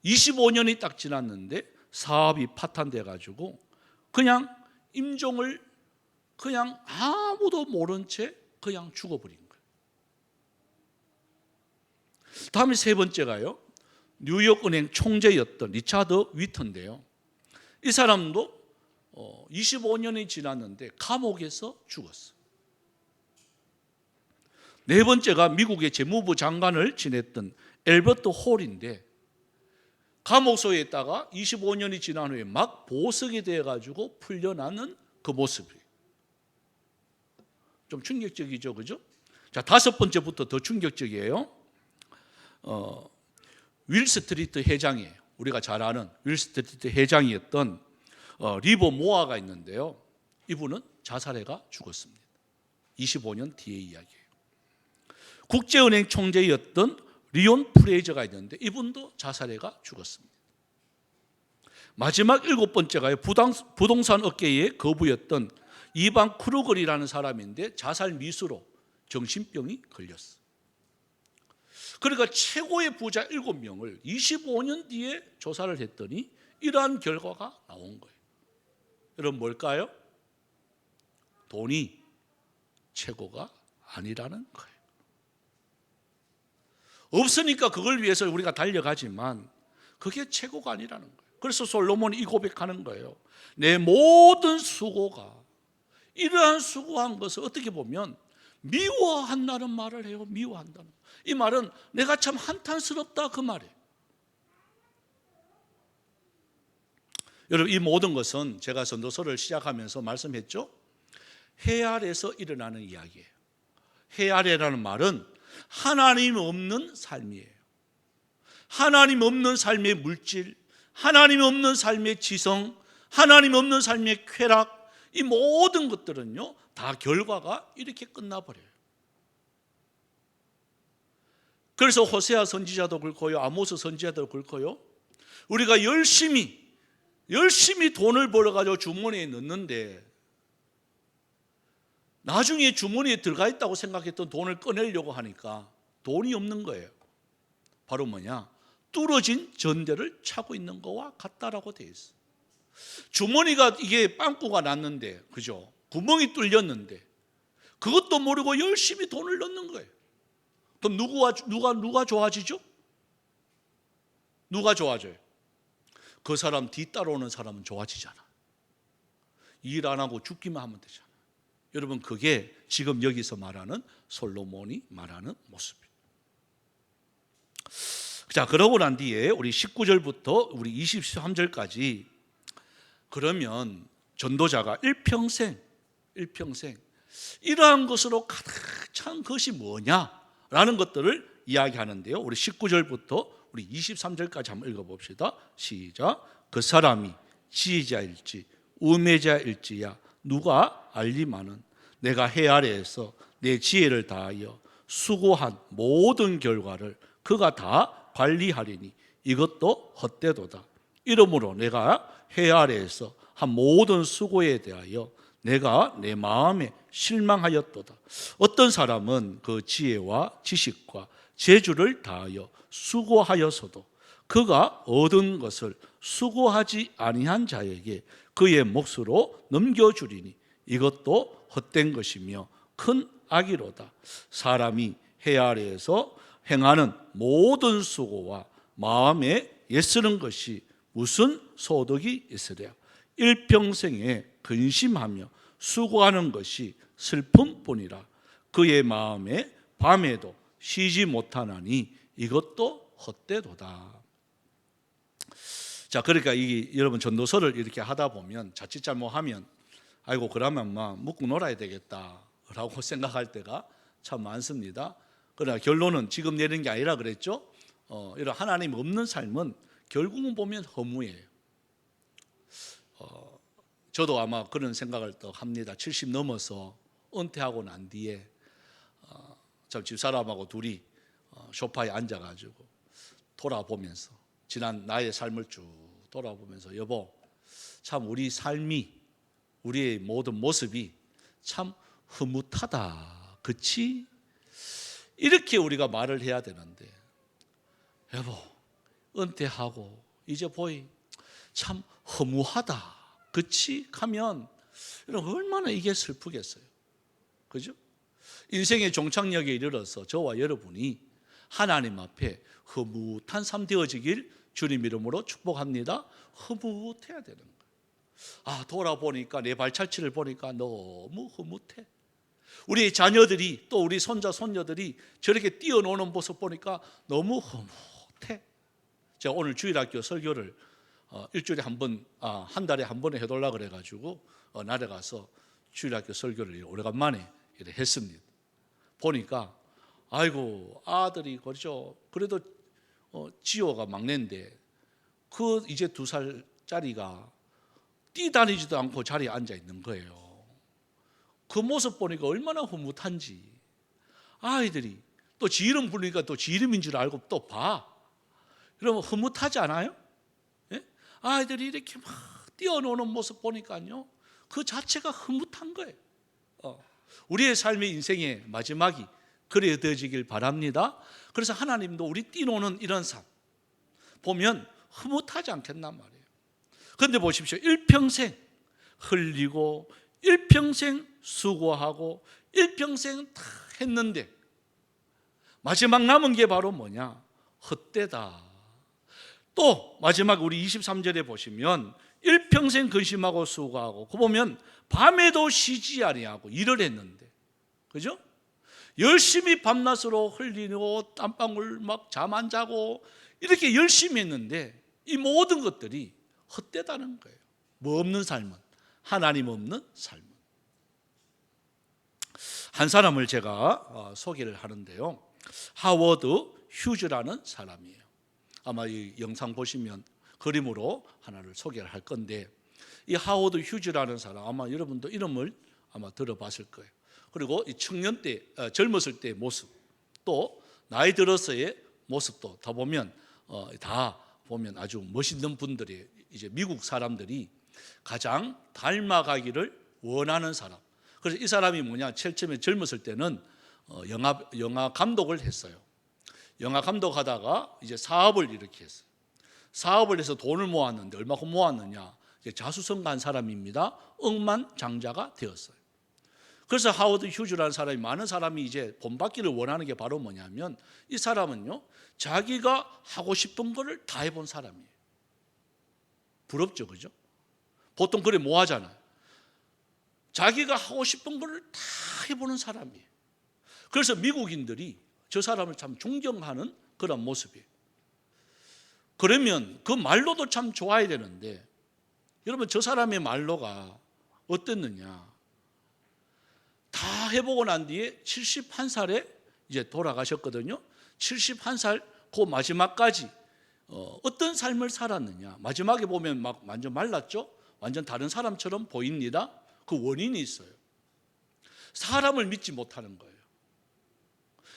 25년이 딱 지났는데 사업이 파탄돼 가지고 그냥 임종을 그냥 아무도 모른 채 그냥 죽어버린 거예요. 다음에 세 번째가요, 뉴욕은행 총재였던 리차드 위터인데요. 이 사람도 25년이 지났는데 감옥에서 죽었어요. 네 번째가 미국의 재무부 장관을 지냈던 엘버트 홀인데 감옥소에 있다가 25년이 지난 후에 막 보석이 되어가지고 풀려나는 그 모습이에요. 좀 충격적이죠, 그죠? 자, 다섯 번째부터 더 충격적이에요. 윌 스트리트 회장이에요. 우리가 잘 아는 윌 스트리트 회장이었던 리버 모아가 있는데요. 이분은 자살해가 죽었습니다. 25년 뒤의 이야기예요. 국제은행 총재였던 리온 프레이저가 있는데 이분도 자살해가 죽었습니다. 마지막 일곱 번째가 부동산 업계의 거부였던 이반 크루거리라는 사람인데 자살 미수로 정신병이 걸렸어요. 그러니까 최고의 부자 7명을 25년 뒤에 조사를 했더니 이러한 결과가 나온 거예요. 여러분 뭘까요? 돈이 최고가 아니라는 거예요. 없으니까 그걸 위해서 우리가 달려가지만 그게 최고가 아니라는 거예요. 그래서 솔로몬이 이 고백하는 거예요. 내 모든 수고가, 이러한 수고한 것을 어떻게 보면 미워한다는 말을 해요. 미워한다는. 이 말은 내가 참 한탄스럽다 그 말이에요. 여러분, 이 모든 것은 제가 전도서를 시작하면서 말씀했죠. 해 아래에서 일어나는 이야기예요. 해 아래라는 말은 하나님 없는 삶이에요. 하나님 없는 삶의 물질, 하나님 없는 삶의 지성, 하나님 없는 삶의 쾌락, 이 모든 것들은요 다 결과가 이렇게 끝나버려요. 그래서 호세아 선지자도 그렇고요, 아모스 선지자도 그렇고요, 우리가 열심히 돈을 벌어가지고 주머니에 넣는데 나중에 주머니에 들어가 있다고 생각했던 돈을 꺼내려고 하니까 돈이 없는 거예요. 바로 뭐냐? 뚫어진 전대를 차고 있는 거와 같다라고 되어 있어요. 주머니가 이게 빵꾸가 났는데, 그죠? 구멍이 뚫렸는데 그것도 모르고 열심히 돈을 넣는 거예요. 그럼 누가 좋아지죠? 누가 좋아져요? 그 사람 뒤따라오는 사람은 좋아지잖아. 일 안 하고 죽기만 하면 되잖아. 여러분, 그게 지금 여기서 말하는 솔로몬이 말하는 모습이에요. 자, 그러고 난 뒤에 우리 19절부터 우리 23절까지 그러면 전도자가 일평생 이러한 것으로 가득 찬 것이 뭐냐라는 것들을 이야기하는데요. 우리 19절부터 우리 23절까지 한번 읽어봅시다. 시작. 그 사람이 지혜자일지 우매자일지야 누가 알리마는 내가 해 아래에서 내 지혜를 다하여 수고한 모든 결과를 그가 다 관리하리니 이것도 헛되도다. 이러므로 내가 해 아래에서 한 모든 수고에 대하여 내가 내 마음에 실망하였도다. 어떤 사람은 그 지혜와 지식과 재주를 다하여 수고하여서도 그가 얻은 것을 수고하지 아니한 자에게 그의 몫으로 넘겨주리니 이것도 헛된 것이며 큰 악이로다. 사람이 해 아래에서 행하는 모든 수고와 마음에 애쓰는 것이 무슨 소득이 있으랴. 일평생에 근심하며 수고하는 것이 슬픔뿐이라. 그의 마음에 밤에도 쉬지 못하나니 이것도 헛되도다. 자, 그러니까 여러분 전도서를 이렇게 하다 보면 자칫 잘못하면 아이고 그러면 막 묵고 놀아야 되겠다라고 생각할 때가 참 많습니다. 그러나 결론은 지금 내리는 게 아니라 그랬죠. 이런 하나님 없는 삶은 결국은 보면 허무예요. 저도 아마 그런 생각을 또 합니다. 70 넘어서 은퇴하고 난 뒤에 참 집사람하고 둘이 소파에 앉아가지고 돌아보면서 지난 나의 삶을 쭉 돌아보면서 여보, 참 우리 삶이 우리의 모든 모습이 참 흐뭇하다, 그치? 이렇게 우리가 말을 해야 되는데 여보, 은퇴하고 이제 보이 참 허무하다, 그치? 하면 얼마나 이게 슬프겠어요. 그죠? 인생의 종착역에 이르러서 저와 여러분이 하나님 앞에 흐뭇한 삶 되어지길 주님 이름으로 축복합니다. 흐뭇해야 되는 거예요. 돌아보니까 내 발자취를 보니까 너무 흐뭇해. 우리 자녀들이 또 우리 손자 손녀들이 저렇게 뛰어노는 모습 보니까 너무 흐뭇해. 제가 오늘 주일학교 설교를 일주일에 한 번, 한 달에 한 번에 해달라 그래가지고 날에 가서 주일학교 설교를 오래간만에 했습니다. 보니까 아이고 아들이 그렇죠. 그래도 지호가 막내인데 그 이제 2살짜리가 뛰다니지도 않고 자리에 앉아 있는 거예요. 그 모습 보니까 얼마나 흐뭇한지. 아이들이 또 지 이름 부르니까 또 지 이름인 줄 알고 또 봐. 그러면 흐뭇하지 않아요? 예? 아이들이 이렇게 막 뛰어노는 모습 보니까요, 그 자체가 흐뭇한 거예요. 우리의 삶의 인생의 마지막이 그래 되어지길 바랍니다. 그래서 하나님도 우리 뛰노는 이런 삶 보면 흐뭇하지 않겠단 말이에요. 그런데 보십시오. 일평생 흘리고 일평생 수고하고 일평생 다 했는데 마지막 남은 게 바로 뭐냐? 헛되다. 또 마지막 우리 23절에 보시면 일평생 근심하고 수고하고 그 보면 밤에도 쉬지 아니하고 일을 했는데, 그죠? 열심히 밤낮으로 흘리고 땀방울 막 잠 안 자고 이렇게 열심히 했는데 이 모든 것들이 헛되다는 거예요. 뭐 없는 삶은, 하나님 없는 삶은. 한 사람을 제가 소개를 하는데요, 하워드 휴즈라는 사람이에요. 아마 이 영상 보시면 그림으로 하나를 소개를 할 건데, 이 하워드 휴즈라는 사람, 아마 여러분도 이름을 아마 들어봤을 거예요. 그리고 이 청년 때, 젊었을 때의 모습, 또 나이 들어서의 모습도 다 보면 아주 멋있는 분들이, 이제 미국 사람들이 가장 닮아가기를 원하는 사람. 그래서 이 사람이 뭐냐, 제일 처음에 젊었을 때는 영화 감독을 했어요. 영화 감독하다가 이제 사업을 이렇게 했어요. 사업을 해서 돈을 모았는데 얼마큼 모았느냐, 이제 자수성가한 사람입니다. 억만장자가 되었어요. 그래서 하워드 휴즈라는 사람이, 많은 사람이 이제 본받기를 원하는 게 바로 뭐냐면, 이 사람은요, 자기가 하고 싶은 거를 다 해본 사람이에요. 부럽죠, 그죠? 보통 그래 뭐 하잖아요. 자기가 하고 싶은 거를 다 해보는 사람이에요. 그래서 미국인들이 저 사람을 참 존경하는 그런 모습이에요. 그러면 그 말로도 참 좋아야 되는데, 여러분 저 사람의 말로가 어땠느냐, 다 해보고 난 뒤에 71살에 이제 돌아가셨거든요. 71살 그 마지막까지 어떤 삶을 살았느냐, 마지막에 보면 막 완전 말랐죠. 완전 다른 사람처럼 보입니다. 그 원인이 있어요. 사람을 믿지 못하는 거예요.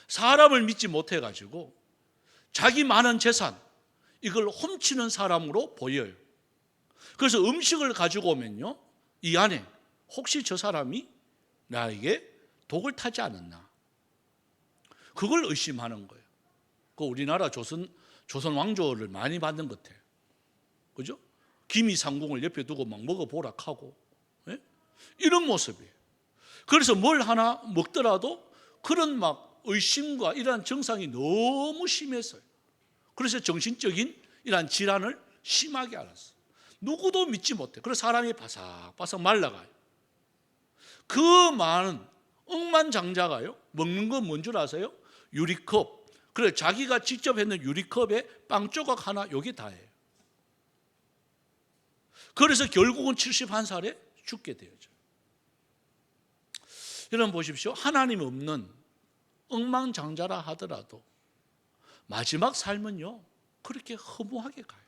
사람을 믿지 못해가지고 자기 많은 재산, 이걸 훔치는 사람으로 보여요. 그래서 음식을 가지고 오면요, 이 안에 혹시 저 사람이 나에게 독을 타지 않았나, 그걸 의심하는 거예요. 그 우리나라 조선 왕조를 많이 받는 것 같아요. 그죠? 기미상궁을 옆에 두고 막 먹어보라 하고, 예? 이런 모습이에요. 그래서 뭘 하나 먹더라도 그런 막 의심과 이러한 증상이 너무 심했어요. 그래서 정신적인 이러한 질환을 심하게 앓았어요. 누구도 믿지 못해. 그래서 사람이 바삭바삭 말라가요. 그 많은 억만장자가요, 먹는 건 뭔 줄 아세요? 유리컵. 그래, 자기가 직접 했는 유리컵에 빵 조각 하나, 요게 다예요. 그래서 결국은 71살에 죽게 되어져요. 여러분 보십시오. 하나님 없는 억만장자라 하더라도 마지막 삶은요, 그렇게 허무하게 가요.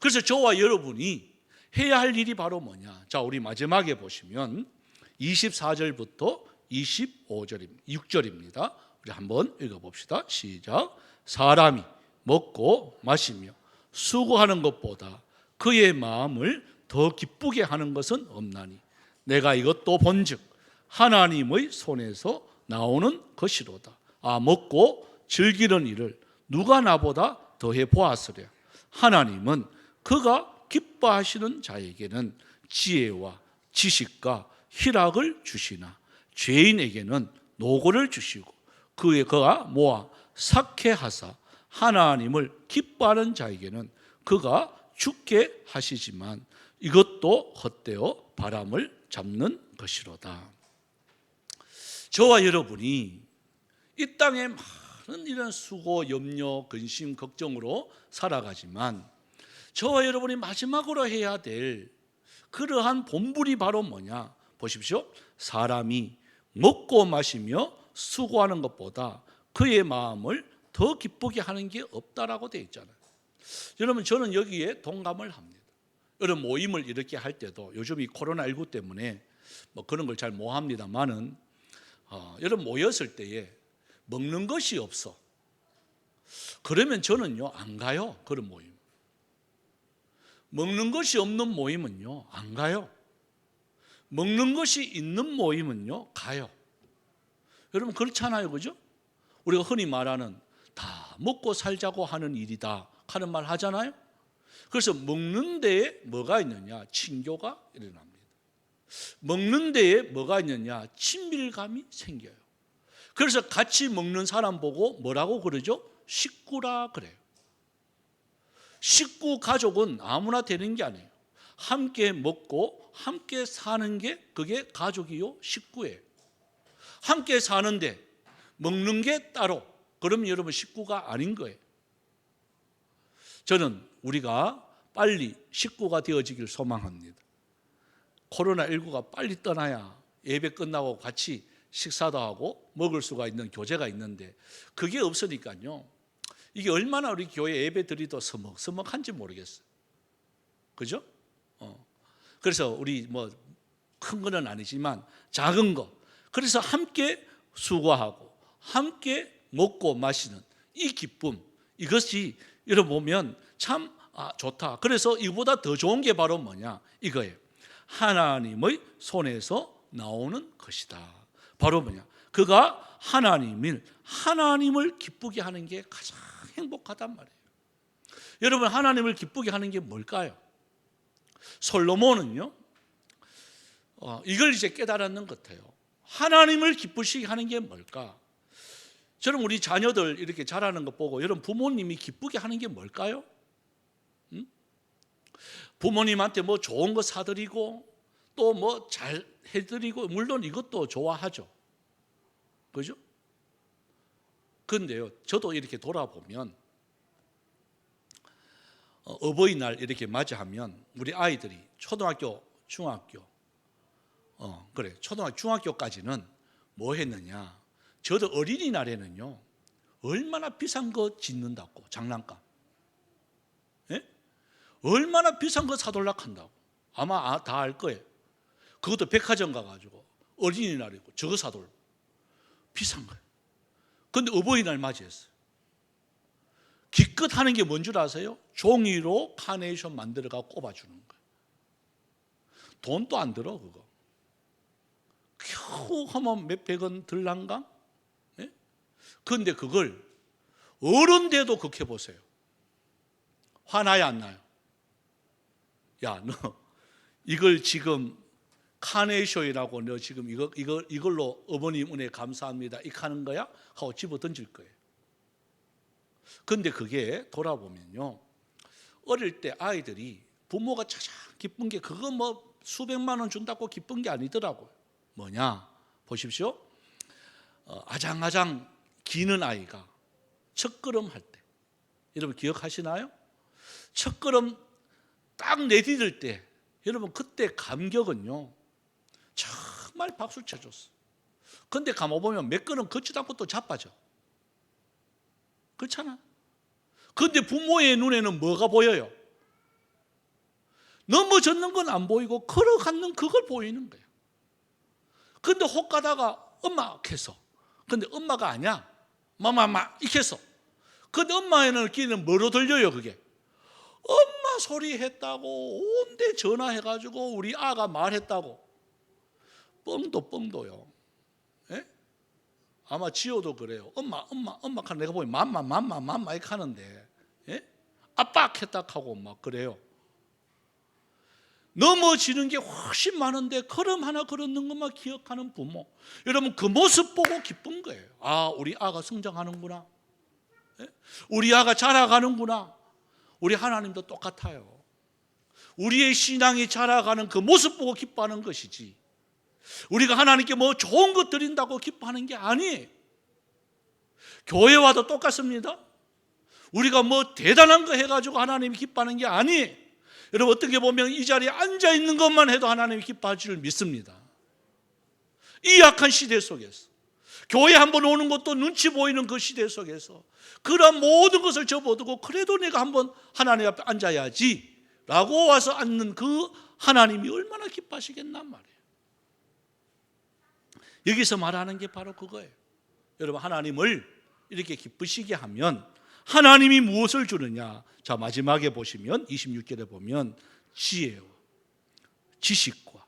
그래서 저와 여러분이 해야 할 일이 바로 뭐냐. 자, 우리 마지막에 보시면 24절부터 25절입니다. 6절입니다. 우리 한번 읽어봅시다. 시작. 사람이 먹고 마시며 수고하는 것보다 그의 마음을 더 기쁘게 하는 것은 없나니 내가 이것도 본즉 하나님의 손에서 나오는 것이로다. 먹고 즐기는 일을 누가 나보다 더해 보았으랴. 하나님은 그가 기뻐하시는 자에게는 지혜와 지식과 희락을 주시나 죄인에게는 노고를 주시고 그가 모아 삭해하사 하나님을 기뻐하는 자에게는 그가 죽게 하시지만 이것도 헛되어 바람을 잡는 것이로다. 저와 여러분이 이 땅에 많은 이런 수고, 염려, 근심, 걱정으로 살아가지만 저와 여러분이 마지막으로 해야 될 그러한 본분이 바로 뭐냐? 보십시오. 사람이 먹고 마시며 수고하는 것보다 그의 마음을 더 기쁘게 하는 게 없다라고 되어 있잖아요. 여러분, 저는 여기에 동감을 합니다. 여러분 모임을 이렇게 할 때도 요즘 이 코로나19 때문에 뭐 그런 걸 잘 못 합니다만은 여러분 모였을 때에 먹는 것이 없어. 그러면 저는요 안 가요. 그런 모임. 먹는 것이 없는 모임은요 안 가요. 먹는 것이 있는 모임은요 가요. 여러분 그렇잖아요, 그죠? 우리가 흔히 말하는 다 먹고 살자고 하는 일이다 하는 말 하잖아요. 그래서 먹는 데에 뭐가 있느냐? 친교가 일어납니다. 먹는 데에 뭐가 있느냐? 친밀감이 생겨요. 그래서 같이 먹는 사람 보고 뭐라고 그러죠? 식구라 그래요. 식구, 가족은 아무나 되는 게 아니에요. 함께 먹고 함께 사는 게 그게 가족이요 식구예요. 함께 사는데 먹는 게 따로, 그러면 여러분 식구가 아닌 거예요. 저는 우리가 빨리 식구가 되어지길 소망합니다. 코로나19가 빨리 떠나야 예배 끝나고 같이 식사도 하고 먹을 수가 있는 교제가 있는데 그게 없으니까요. 이게 얼마나 우리 교회 예배 드리도 서먹서먹한지 모르겠어요. 그죠? 그래서 우리 뭐 큰 거는 아니지만 작은 거, 그래서 함께 수고하고 함께 먹고 마시는 이 기쁨, 이것이 여러분 보면 참 좋다. 그래서 이보다 더 좋은 게 바로 뭐냐 이거예요. 하나님의 손에서 나오는 것이다. 바로 뭐냐, 그가 하나님을 기쁘게 하는 게 가장 행복하단 말이에요. 여러분, 하나님을 기쁘게 하는 게 뭘까요? 솔로몬은요 이걸 이제 깨달았는 것 같아요. 하나님을 기쁘시게 하는 게 뭘까? 저는 우리 자녀들 이렇게 자라는 거 보고 여러분 부모님이 기쁘게 하는 게 뭘까요? 부모님한테 뭐 좋은 거 사드리고 또 뭐 잘 해드리고, 물론 이것도 좋아하죠. 그죠? 그런데요, 저도 이렇게 돌아보면 어버이날 이렇게 맞이하면 우리 아이들이 초등학교, 중학교, 초등학교, 중학교까지는 뭐 했느냐? 저도 어린이날에는요 얼마나 비싼 거 짓는다고, 장난감, 얼마나 비싼 거 사돌라 한다고. 아마 다 알 거예요. 그것도 백화점 가가지고 어린이날이고 저거 사돌고 비싼 거예요. 그런데 어버이날 맞이했어요. 기껏 하는 게 뭔 줄 아세요? 종이로 카네이션 만들어가 꼽아주는 거예요. 돈도 안 들어 그거. 겨우 하면 몇백 원 들란가? 그런데 그걸 어른 돼도 그렇게 보세요. 화나요 안 나요? 야, 너 이걸 지금 카네이션이라고 너 지금 이걸로 어머님 은혜 감사합니다 이렇게 하는 거야? 하고 집어 던질 거예요. 그런데 그게 돌아보면요, 어릴 때 아이들이 부모가 가장 기쁜 게 그거 뭐 수백만 원 준다고 기쁜 게 아니더라고요. 뭐냐 보십시오. 아장아장 기는 아이가 첫걸음 할 때, 여러분 기억하시나요? 첫걸음 딱 내디딜 때, 여러분 그때 감격은요 정말 박수 쳐줬어. 근데 가만보면 몇 걸음 걷지도 않고 또 자빠져. 그렇잖아. 근데 부모의 눈에는 뭐가 보여요? 넘어졌는 건 안 보이고 걸어가는 그걸 보이는 거예요. 근데 혹 가다가 엄마 했어. 근데 엄마가 아니야. 마마마 이렇게 했어. 근데 엄마에는 귀는 뭐로 들려요 그게? 엄마 소리 했다고 온데 전화해가지고 우리 아가 말했다고. 뻥도요. 예? 아마 지호도 그래요. 엄마 하는 내가 보면 맘마 이렇게 하는데, 예? 아빠 했다 하고 막 그래요. 넘어지는 게 훨씬 많은데 걸음 하나 걸었는 것만 기억하는 부모. 여러분 그 모습 보고 기쁜 거예요. 아, 우리 아가 성장하는구나. 예? 우리 아가 자라가는구나. 우리 하나님도 똑같아요. 우리의 신앙이 자라가는 그 모습 보고 기뻐하는 것이지, 우리가 하나님께 뭐 좋은 것 드린다고 기뻐하는 게 아니에요. 교회 와도 똑같습니다. 우리가 뭐 대단한 거 해가지고 하나님이 기뻐하는 게 아니에요. 여러분 어떻게 보면 이 자리에 앉아 있는 것만 해도 하나님이 기뻐할 줄 믿습니다. 이 약한 시대 속에서, 교회 한번 오는 것도 눈치 보이는 그 시대 속에서 그런 모든 것을 접어두고 그래도 내가 한번 하나님 앞에 앉아야지 라고 와서 앉는 그 하나님이 얼마나 기뻐하시겠단 말이에요. 여기서 말하는 게 바로 그거예요. 여러분 하나님을 이렇게 기쁘시게 하면 하나님이 무엇을 주느냐? 자, 마지막에 보시면 26절에 보면 지혜와 지식과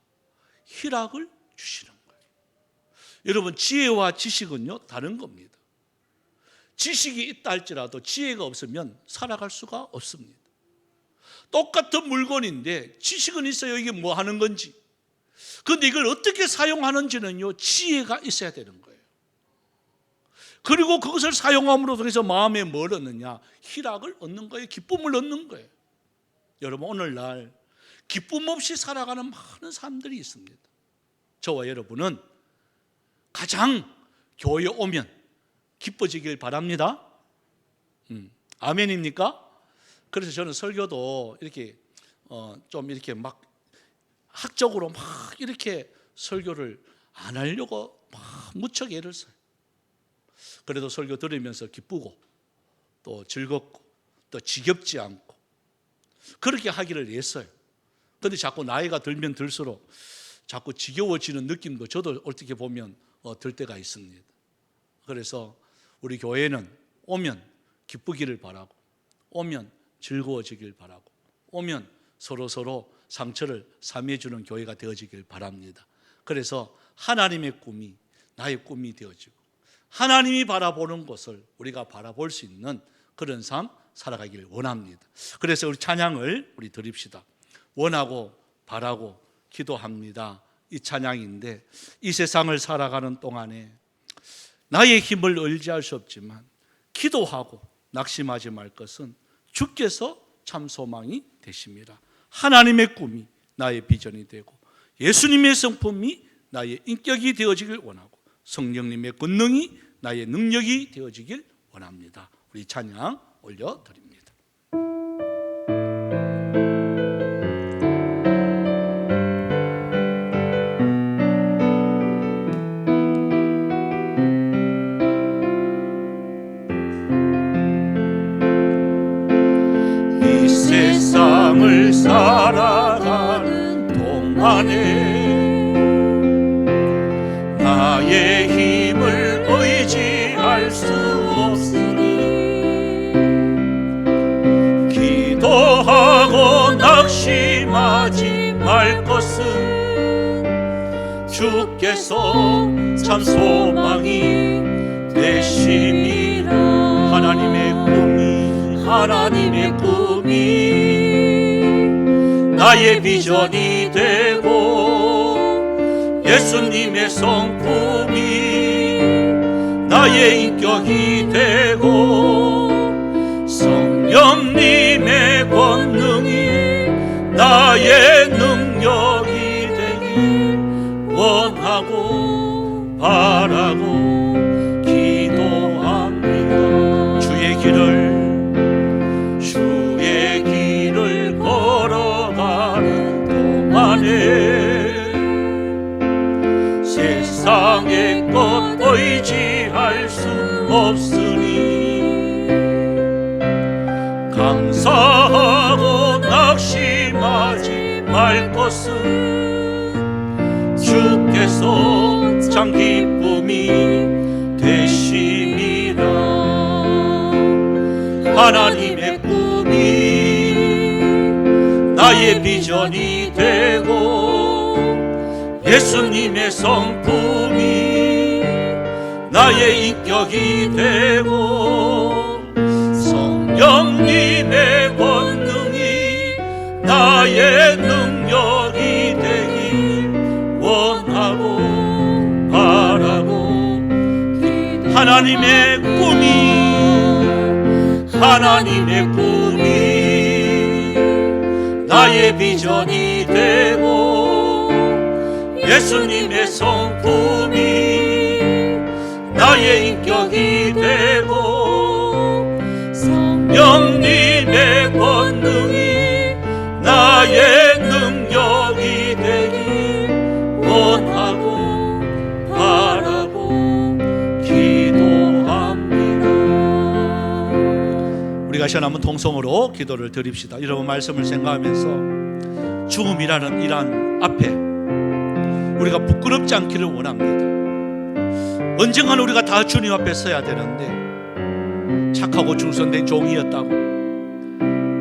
희락을 주시는 거예요. 여러분 지혜와 지식은요 다른 겁니다. 지식이 있다 할지라도 지혜가 없으면 살아갈 수가 없습니다. 똑같은 물건인데 지식은 있어요. 이게 뭐 하는 건지. 그런데 이걸 어떻게 사용하는지는요 지혜가 있어야 되는 거예요. 그리고 그것을 사용함으로 통해서 마음에 뭘 얻느냐? 희락을 얻는 거예요. 기쁨을 얻는 거예요. 여러분 오늘날 기쁨 없이 살아가는 많은 사람들이 있습니다. 저와 여러분은 가장 교회에 오면 기뻐지길 바랍니다. 아멘입니까? 그래서 저는 설교도 이렇게 좀 이렇게 막 학적으로 막 이렇게 설교를 안 하려고 막 무척 애를 써요. 그래도 설교 들으면서 기쁘고 또 즐겁고 또 지겹지 않고 그렇게 하기를 했어요. 그런데 자꾸 나이가 들면 들수록 자꾸 지겨워지는 느낌도 저도 어떻게 보면 들 때가 있습니다. 그래서 우리 교회는 오면 기쁘기를 바라고, 오면 즐거워지길 바라고, 오면 서로 상처를 사매주는 교회가 되어지길 바랍니다. 그래서 하나님의 꿈이 나의 꿈이 되어지고 하나님이 바라보는 것을 우리가 바라볼 수 있는 그런 삶 살아가기를 원합니다. 그래서 우리 찬양을 우리 드립시다. 원하고 바라고 기도합니다. 이 찬양인데, 이 세상을 살아가는 동안에 나의 힘을 의지할 수 없지만 기도하고 낙심하지 말 것은 주께서 참 소망이 되십니다. 하나님의 꿈이 나의 비전이 되고 예수님의 성품이 나의 인격이 되어지길 원하고 성령님의 권능이 나의 능력이 되어지길 원합니다. 우리 찬양 올려드립니다. 이 세상을 살아가는 동안에 나의 힘을 의지할 수 없으니 기도하고 낙심하지 말 것은 주께서 참 소망이 되심이라. 하나님의 꿈이 나의 비전이 되고 예수님의 성품이 나의 인격이 되고 성령님의 권능이 나의 능력이 되길 원하고 바라고 기도합니다. 주의 길을 걸어가는 동안에 세상의 것 의지할 수 없으니 감사하고 낙심하지 말 것은 주께서 참 기쁨이 되심이라. 하나님의 꿈이 나의 비전이 되고 예수님의 성품이 나의 인격이 되고 성령님의 권능이 나의 능력이 되길 원하고 바라고 하나님의 꿈이 나의 비전이 되고 예수님의 성품이 나의 인격이 되고 성령님의 권능이 나의 능력이 되길 원하고 바라고 기도합니다. 우리가 시간 한번 통성으로 기도를 드립시다. 여러분 말씀을 생각하면서 죽음이라는 이란 앞에 우리가 부끄럽지 않기를 원합니다. 언젠가는 우리가 다 주님 앞에 서야 되는데 착하고 충성된 종이었다고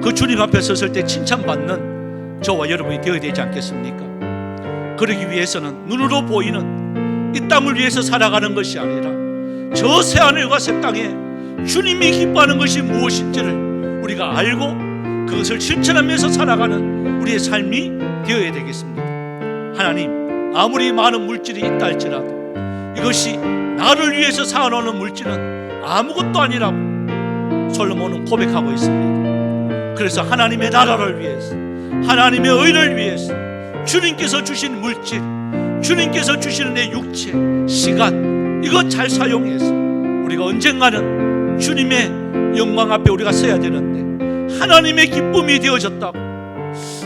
그 주님 앞에 섰을 때 칭찬받는 저와 여러분이 되어야 되지 않겠습니까? 그러기 위해서는 눈으로 보이는 이 땅을 위해서 살아가는 것이 아니라 저 새하늘과 새 땅에 주님이 기뻐하는 것이 무엇인지를 우리가 알고 그것을 실천하면서 살아가는 우리의 삶이 되어야 되겠습니다. 하나님, 아무리 많은 물질이 있다 할지라도 이것이 나를 위해서 쌓아놓는 물질은 아무것도 아니라고 솔로몬은 고백하고 있습니다. 그래서 하나님의 나라를 위해서, 하나님의 의를 위해서 주님께서 주신 물질, 주님께서 주시는 내 육체, 시간, 이거 잘 사용해서 우리가 언젠가는 주님의 영광 앞에 우리가 서야 되는데 하나님의 기쁨이 되어졌다고.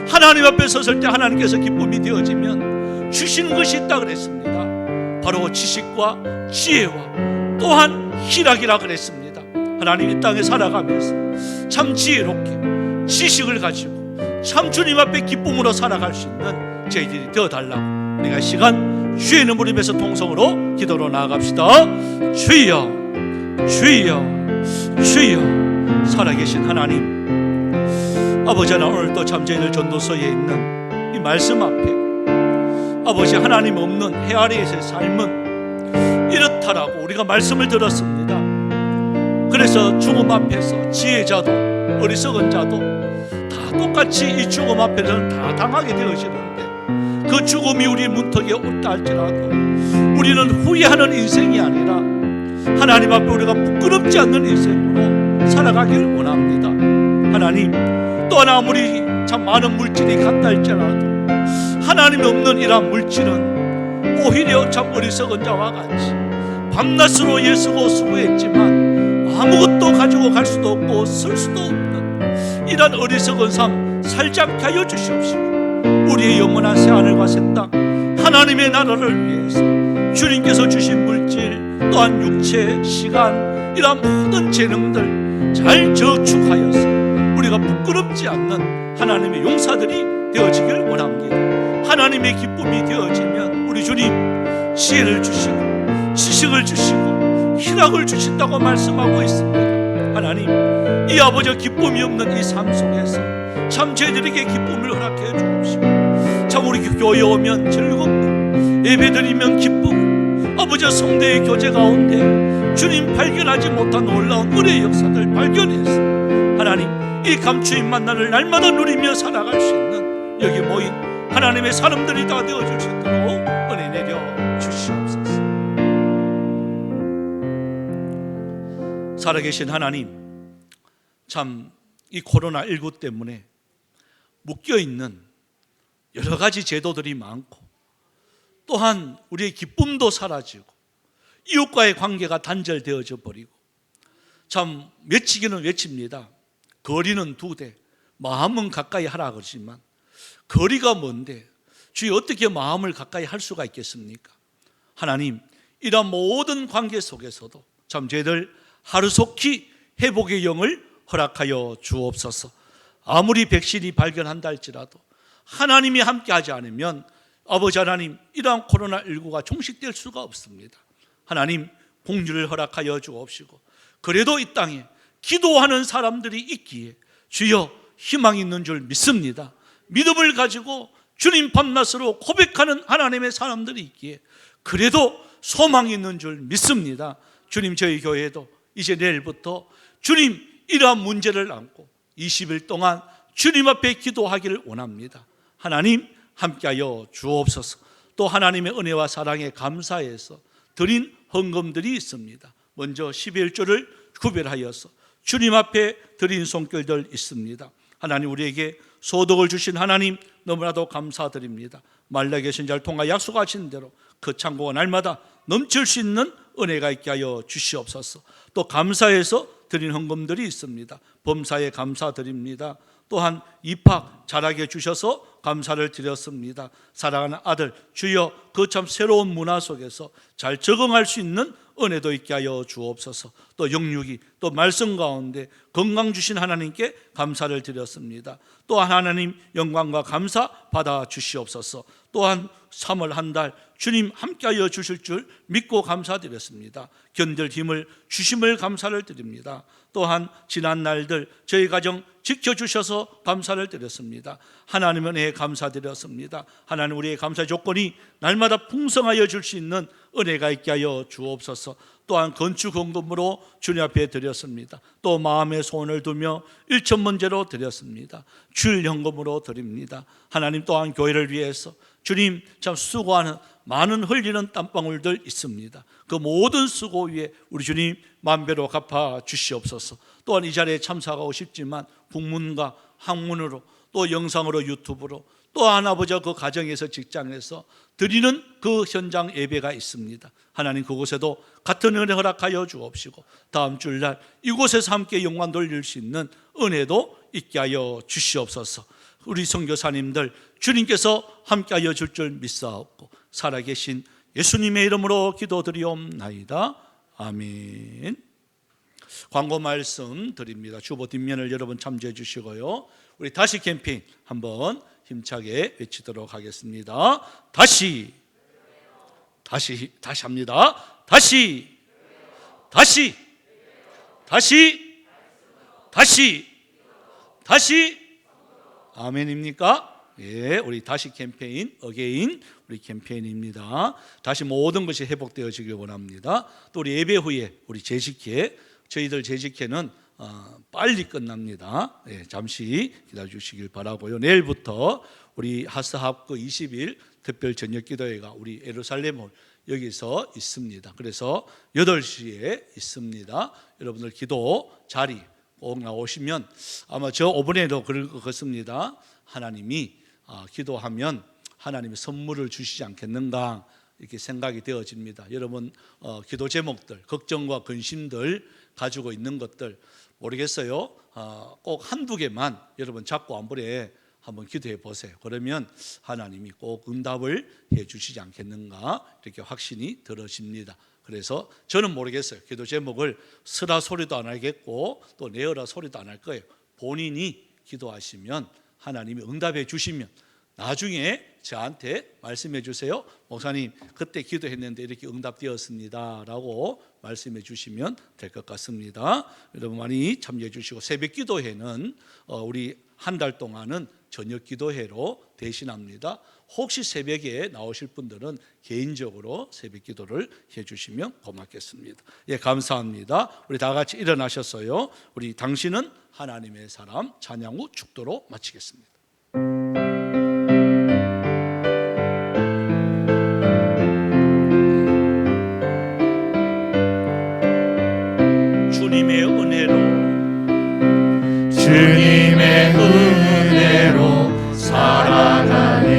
하나님 앞에 섰을 때 하나님께서 기쁨이 되어지면 주시는 것이 있다 그랬습니다. 바로 지식과 지혜와 또한 희락이라 그랬습니다. 하나님 이 땅에 살아가면서 참 지혜롭게 지식을 가지고 참 주님 앞에 기쁨으로 살아갈 수 있는 저희들이 되어달라고 우리가 시간 주의 이름 부르면서 통성으로 기도로 나아갑시다. 주여 주여 주여. 살아계신 하나님 아버지, 하나 오늘도 참 저희들 전도서에 있는 이 말씀 앞에 아버지, 하나님 없는 헤아리에서의 삶은 이렇다라고 우리가 말씀을 들었습니다. 그래서 죽음 앞에서 지혜자도 어리석은 자도 다 똑같이 이 죽음 앞에서는 다 당하게 되어지는데, 그 죽음이 우리 문턱에 온다 할지라도 우리는 후회하는 인생이 아니라 하나님 앞에 우리가 부끄럽지 않는 인생으로 살아가길 원합니다. 하나님, 또한 아무리 참 많은 물질이 같다 할지라도 하나님이 없는 이러한 물질은 오히려 참 어리석은 자와 같이 밤낮으로 예수고 수고했지만 아무것도 가지고 갈 수도 없고 쓸 수도 없는 이런 어리석은 삶 살지 않게 하여 주시옵시고, 우리의 영원한 새하늘과 새 땅 하나님의 나라를 위해서 주님께서 주신 물질 또한 육체, 시간, 이러한 모든 재능들 잘 저축하여서 우리가 부끄럽지 않는 하나님의 용사들이 되어지길 원합니다. 하나님의 기쁨이 되어지면 우리 주님 지혜를 주시고 지식을 주시고 희락을 주신다고 말씀하고 있습니다. 하나님, 이 아버지 기쁨이 없는 이 삶 속에서 참 저희들에게 기쁨을 허락해 주옵시고, 참 우리 교회 오면 즐겁고 예배드리면 기쁘고 아버지 성도의 교제 가운데 주님 발견하지 못한 놀라운 은혜의 역사들 발견해서 하나님 이 감추인 만나를 날마다 누리며 살아갈 수 있는 여기 모인 하나님의 사람들이 다 되어줄 수 있도록 은혜 내려 주시옵소서. 살아계신 하나님, 참 이 코로나19 때문에 묶여있는 여러 가지 제도들이 많고 또한 우리의 기쁨도 사라지고 이웃과의 관계가 단절되어져 버리고 참 외치기는 외칩니다. 거리는 두 대, 마음은 가까이 하라 그러지만 거리가 먼데 주여 어떻게 마음을 가까이 할 수가 있겠습니까? 하나님, 이러한 모든 관계 속에서도 참 저희들 하루속히 회복의 영을 허락하여 주옵소서. 아무리 백신이 발견한다 할지라도 하나님이 함께하지 않으면 아버지 하나님 이러한 코로나19가 종식될 수가 없습니다. 하나님, 공유를 허락하여 주옵시고, 그래도 이 땅에 기도하는 사람들이 있기에 주여 희망이 있는 줄 믿습니다. 믿음을 가지고 주님 밤낮으로 고백하는 하나님의 사람들이 있기에 그래도 소망이 있는 줄 믿습니다. 주님, 저희 교회도 이제 내일부터 주님 이러한 문제를 안고 20일 동안 주님 앞에 기도하기를 원합니다. 하나님 함께하여 주옵소서. 또 하나님의 은혜와 사랑에 감사해서 드린 헌금들이 있습니다. 먼저 11조를 구별하여서 주님 앞에 드린 손길들 있습니다. 하나님, 우리에게 소득을 주신 하나님 너무나도 감사드립니다. 말라기의 선지자를 통하여 약속하신 대로 그 창고가 날마다 넘칠 수 있는 은혜가 있게 하여 주시옵소서. 또 감사해서 드린 헌금들이 있습니다. 범사에 감사드립니다. 또한 입학 잘하게 주셔서 감사를 드렸습니다. 사랑하는 아들, 주여 그 참 새로운 문화 속에서 잘 적응할 수 있는 은혜도 있게 하여 주옵소서. 또 영육이 또 말씀 가운데 건강 주신 하나님께 감사를 드렸습니다. 또한 하나님 영광과 감사 받아 주시옵소서. 또한 3월 한 달 주님 함께하여 주실 줄 믿고 감사드렸습니다. 견딜 힘을 주심을 감사를 드립니다. 또한 지난 날들 저희 가정 지켜주셔서 감사를 드렸습니다. 하나님의 은혜에 감사드렸습니다. 하나님, 우리의 감사 조건이 날마다 풍성하여 줄 수 있는 은혜가 있게 하여 주옵소서. 또한 건축 헌금으로 주님 앞에 드렸습니다. 또 마음의 소원을 두며 일천문제로 드렸습니다. 주일 헌금으로 드립니다. 하나님, 또한 교회를 위해서 주님 참 수고하는 많은 흘리는 땀방울들 있습니다. 그 모든 수고 위에 우리 주님 만배로 갚아 주시옵소서. 또한 이 자리에 참석하고 싶지만 국문과 학문으로 또 영상으로 유튜브로 또한 아버지와 그 가정에서 직장에서 드리는 그 현장 예배가 있습니다. 하나님 그곳에도 같은 은혜 허락하여 주옵시고 다음 주일날 이곳에서 함께 영광 돌릴 수 있는 은혜도 있게 하여 주시옵소서. 우리 선교사님들 주님께서 함께하여 줄 줄 믿사옵고 살아계신 예수님의 이름으로 기도드리옵나이다. 아멘. 광고 말씀 드립니다. 주보 뒷면을 여러분 참조해 주시고요. 우리 다시 캠페인 한번 힘차게 외치도록 하겠습니다. 다시 합니다. 다시 아멘입니까? 예, 우리 다시 캠페인 어게인 우리 캠페인입니다. 다시 모든 것이 회복되어지길 원합니다. 또 우리 예배 후에 우리 재직회 저희들 재직회는 빨리 끝납니다. 예, 잠시 기다려주시길 바라고요. 내일부터 우리 하스합그 20일 특별 저녁기도회가 우리 예루살렘 여기서 있습니다. 그래서 8시에 있습니다. 여러분들 기도 자리 꼭 나오시면 아마 저 5번에도 그럴 것 같습니다. 하나님이 기도하면 하나님이 선물을 주시지 않겠는가 이렇게 생각이 되어집니다. 여러분 기도 제목들 걱정과 근심들 가지고 있는 것들 모르겠어요. 꼭 한두 개만 여러분 잡고 한번에 한번 기도해 보세요. 그러면 하나님이 꼭 응답을 해 주시지 않겠는가 이렇게 확신이 들어집니다. 그래서 저는 모르겠어요. 기도 제목을 쓰라 소리도 안 하겠고 또 내어라 소리도 안 할 거예요. 본인이 기도하시면 하나님이 응답해 주시면 나중에 저한테 말씀해 주세요. 목사님 그때 기도했는데 이렇게 응답되었습니다 라고 말씀해 주시면 될 것 같습니다. 여러분 많이 참여해 주시고 새벽 기도회는 우리 한 달 동안은 저녁 기도회로 대신합니다. 혹시 새벽에 나오실 분들은 개인적으로 새벽 기도를 해주시면 고맙겠습니다. 예, 감사합니다. 우리 다 같이 일어나셨어요. 우리 당신은 하나님의 사람 찬양 후 축도로 마치겠습니다. 주님의 은혜로 살아가네.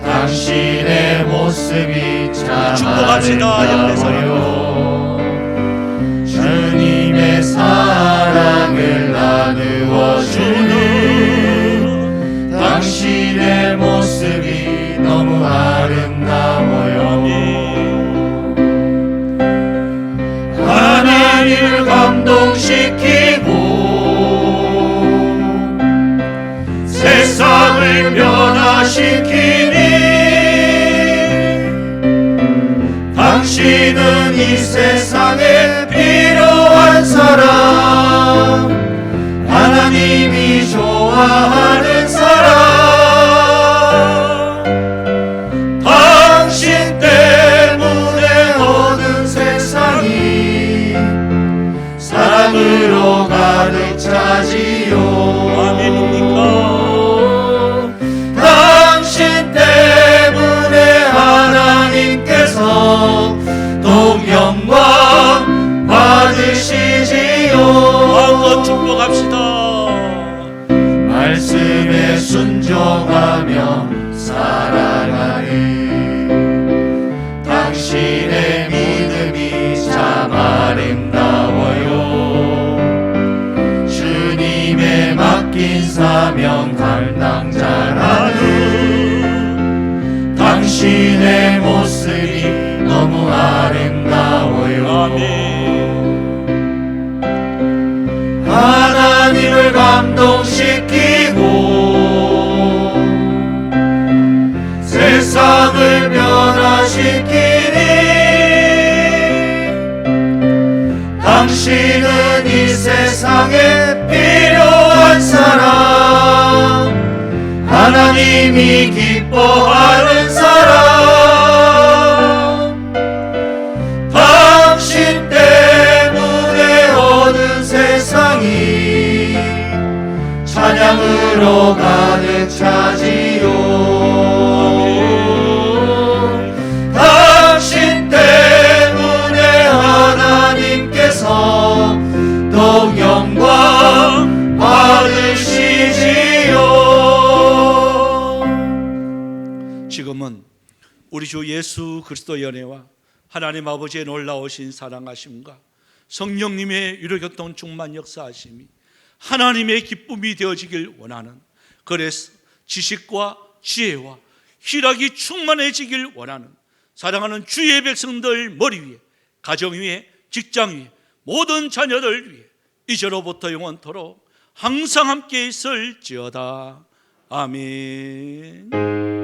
당신의 모습이 참 아름다워요. 주님의 사랑을 나누어 주는 당신의 모습이 너무 아름다워요. 하나님을 감동시키고 세상을 변화시키니 당신은 이 세상에 필요한 사람, 하나님이 좋아하는 사람. 당신 때문에 모든 세상이 사랑으로 가득 차지요. 아멘입니까? 당신 때문에 하나님께서 또 영광 받으시지요. 마음껏 축복합시다. 말씀에 순종하며 살아가니 당신의 믿음이 참 아름다워요. 주님의 맡긴 사명 감당자라는 당신의 모습이 너무 아름다워요. 하나님을 감동시키고 세상을 변화시키니 당신은 이 세상에 필요한 사람, 하나님이 기뻐하는 사람. 당신 때문에 어느 세상이 찬양으로 가득 차지요. 당신 때문에 하나님께서 또 영광 받으시지요. 우리 주 예수 그리스도의 은혜와 하나님 아버지의 놀라우신 사랑하심과 성령님의 유료교통 충만 역사하심이 하나님의 기쁨이 되어지길 원하는, 그래서 지식과 지혜와 희락이 충만해지길 원하는 사랑하는 주의 백성들 머리 위에, 가정 위에, 직장 위에, 모든 자녀들 위해 이제로부터 영원토록 항상 함께 있을지어다. 아멘.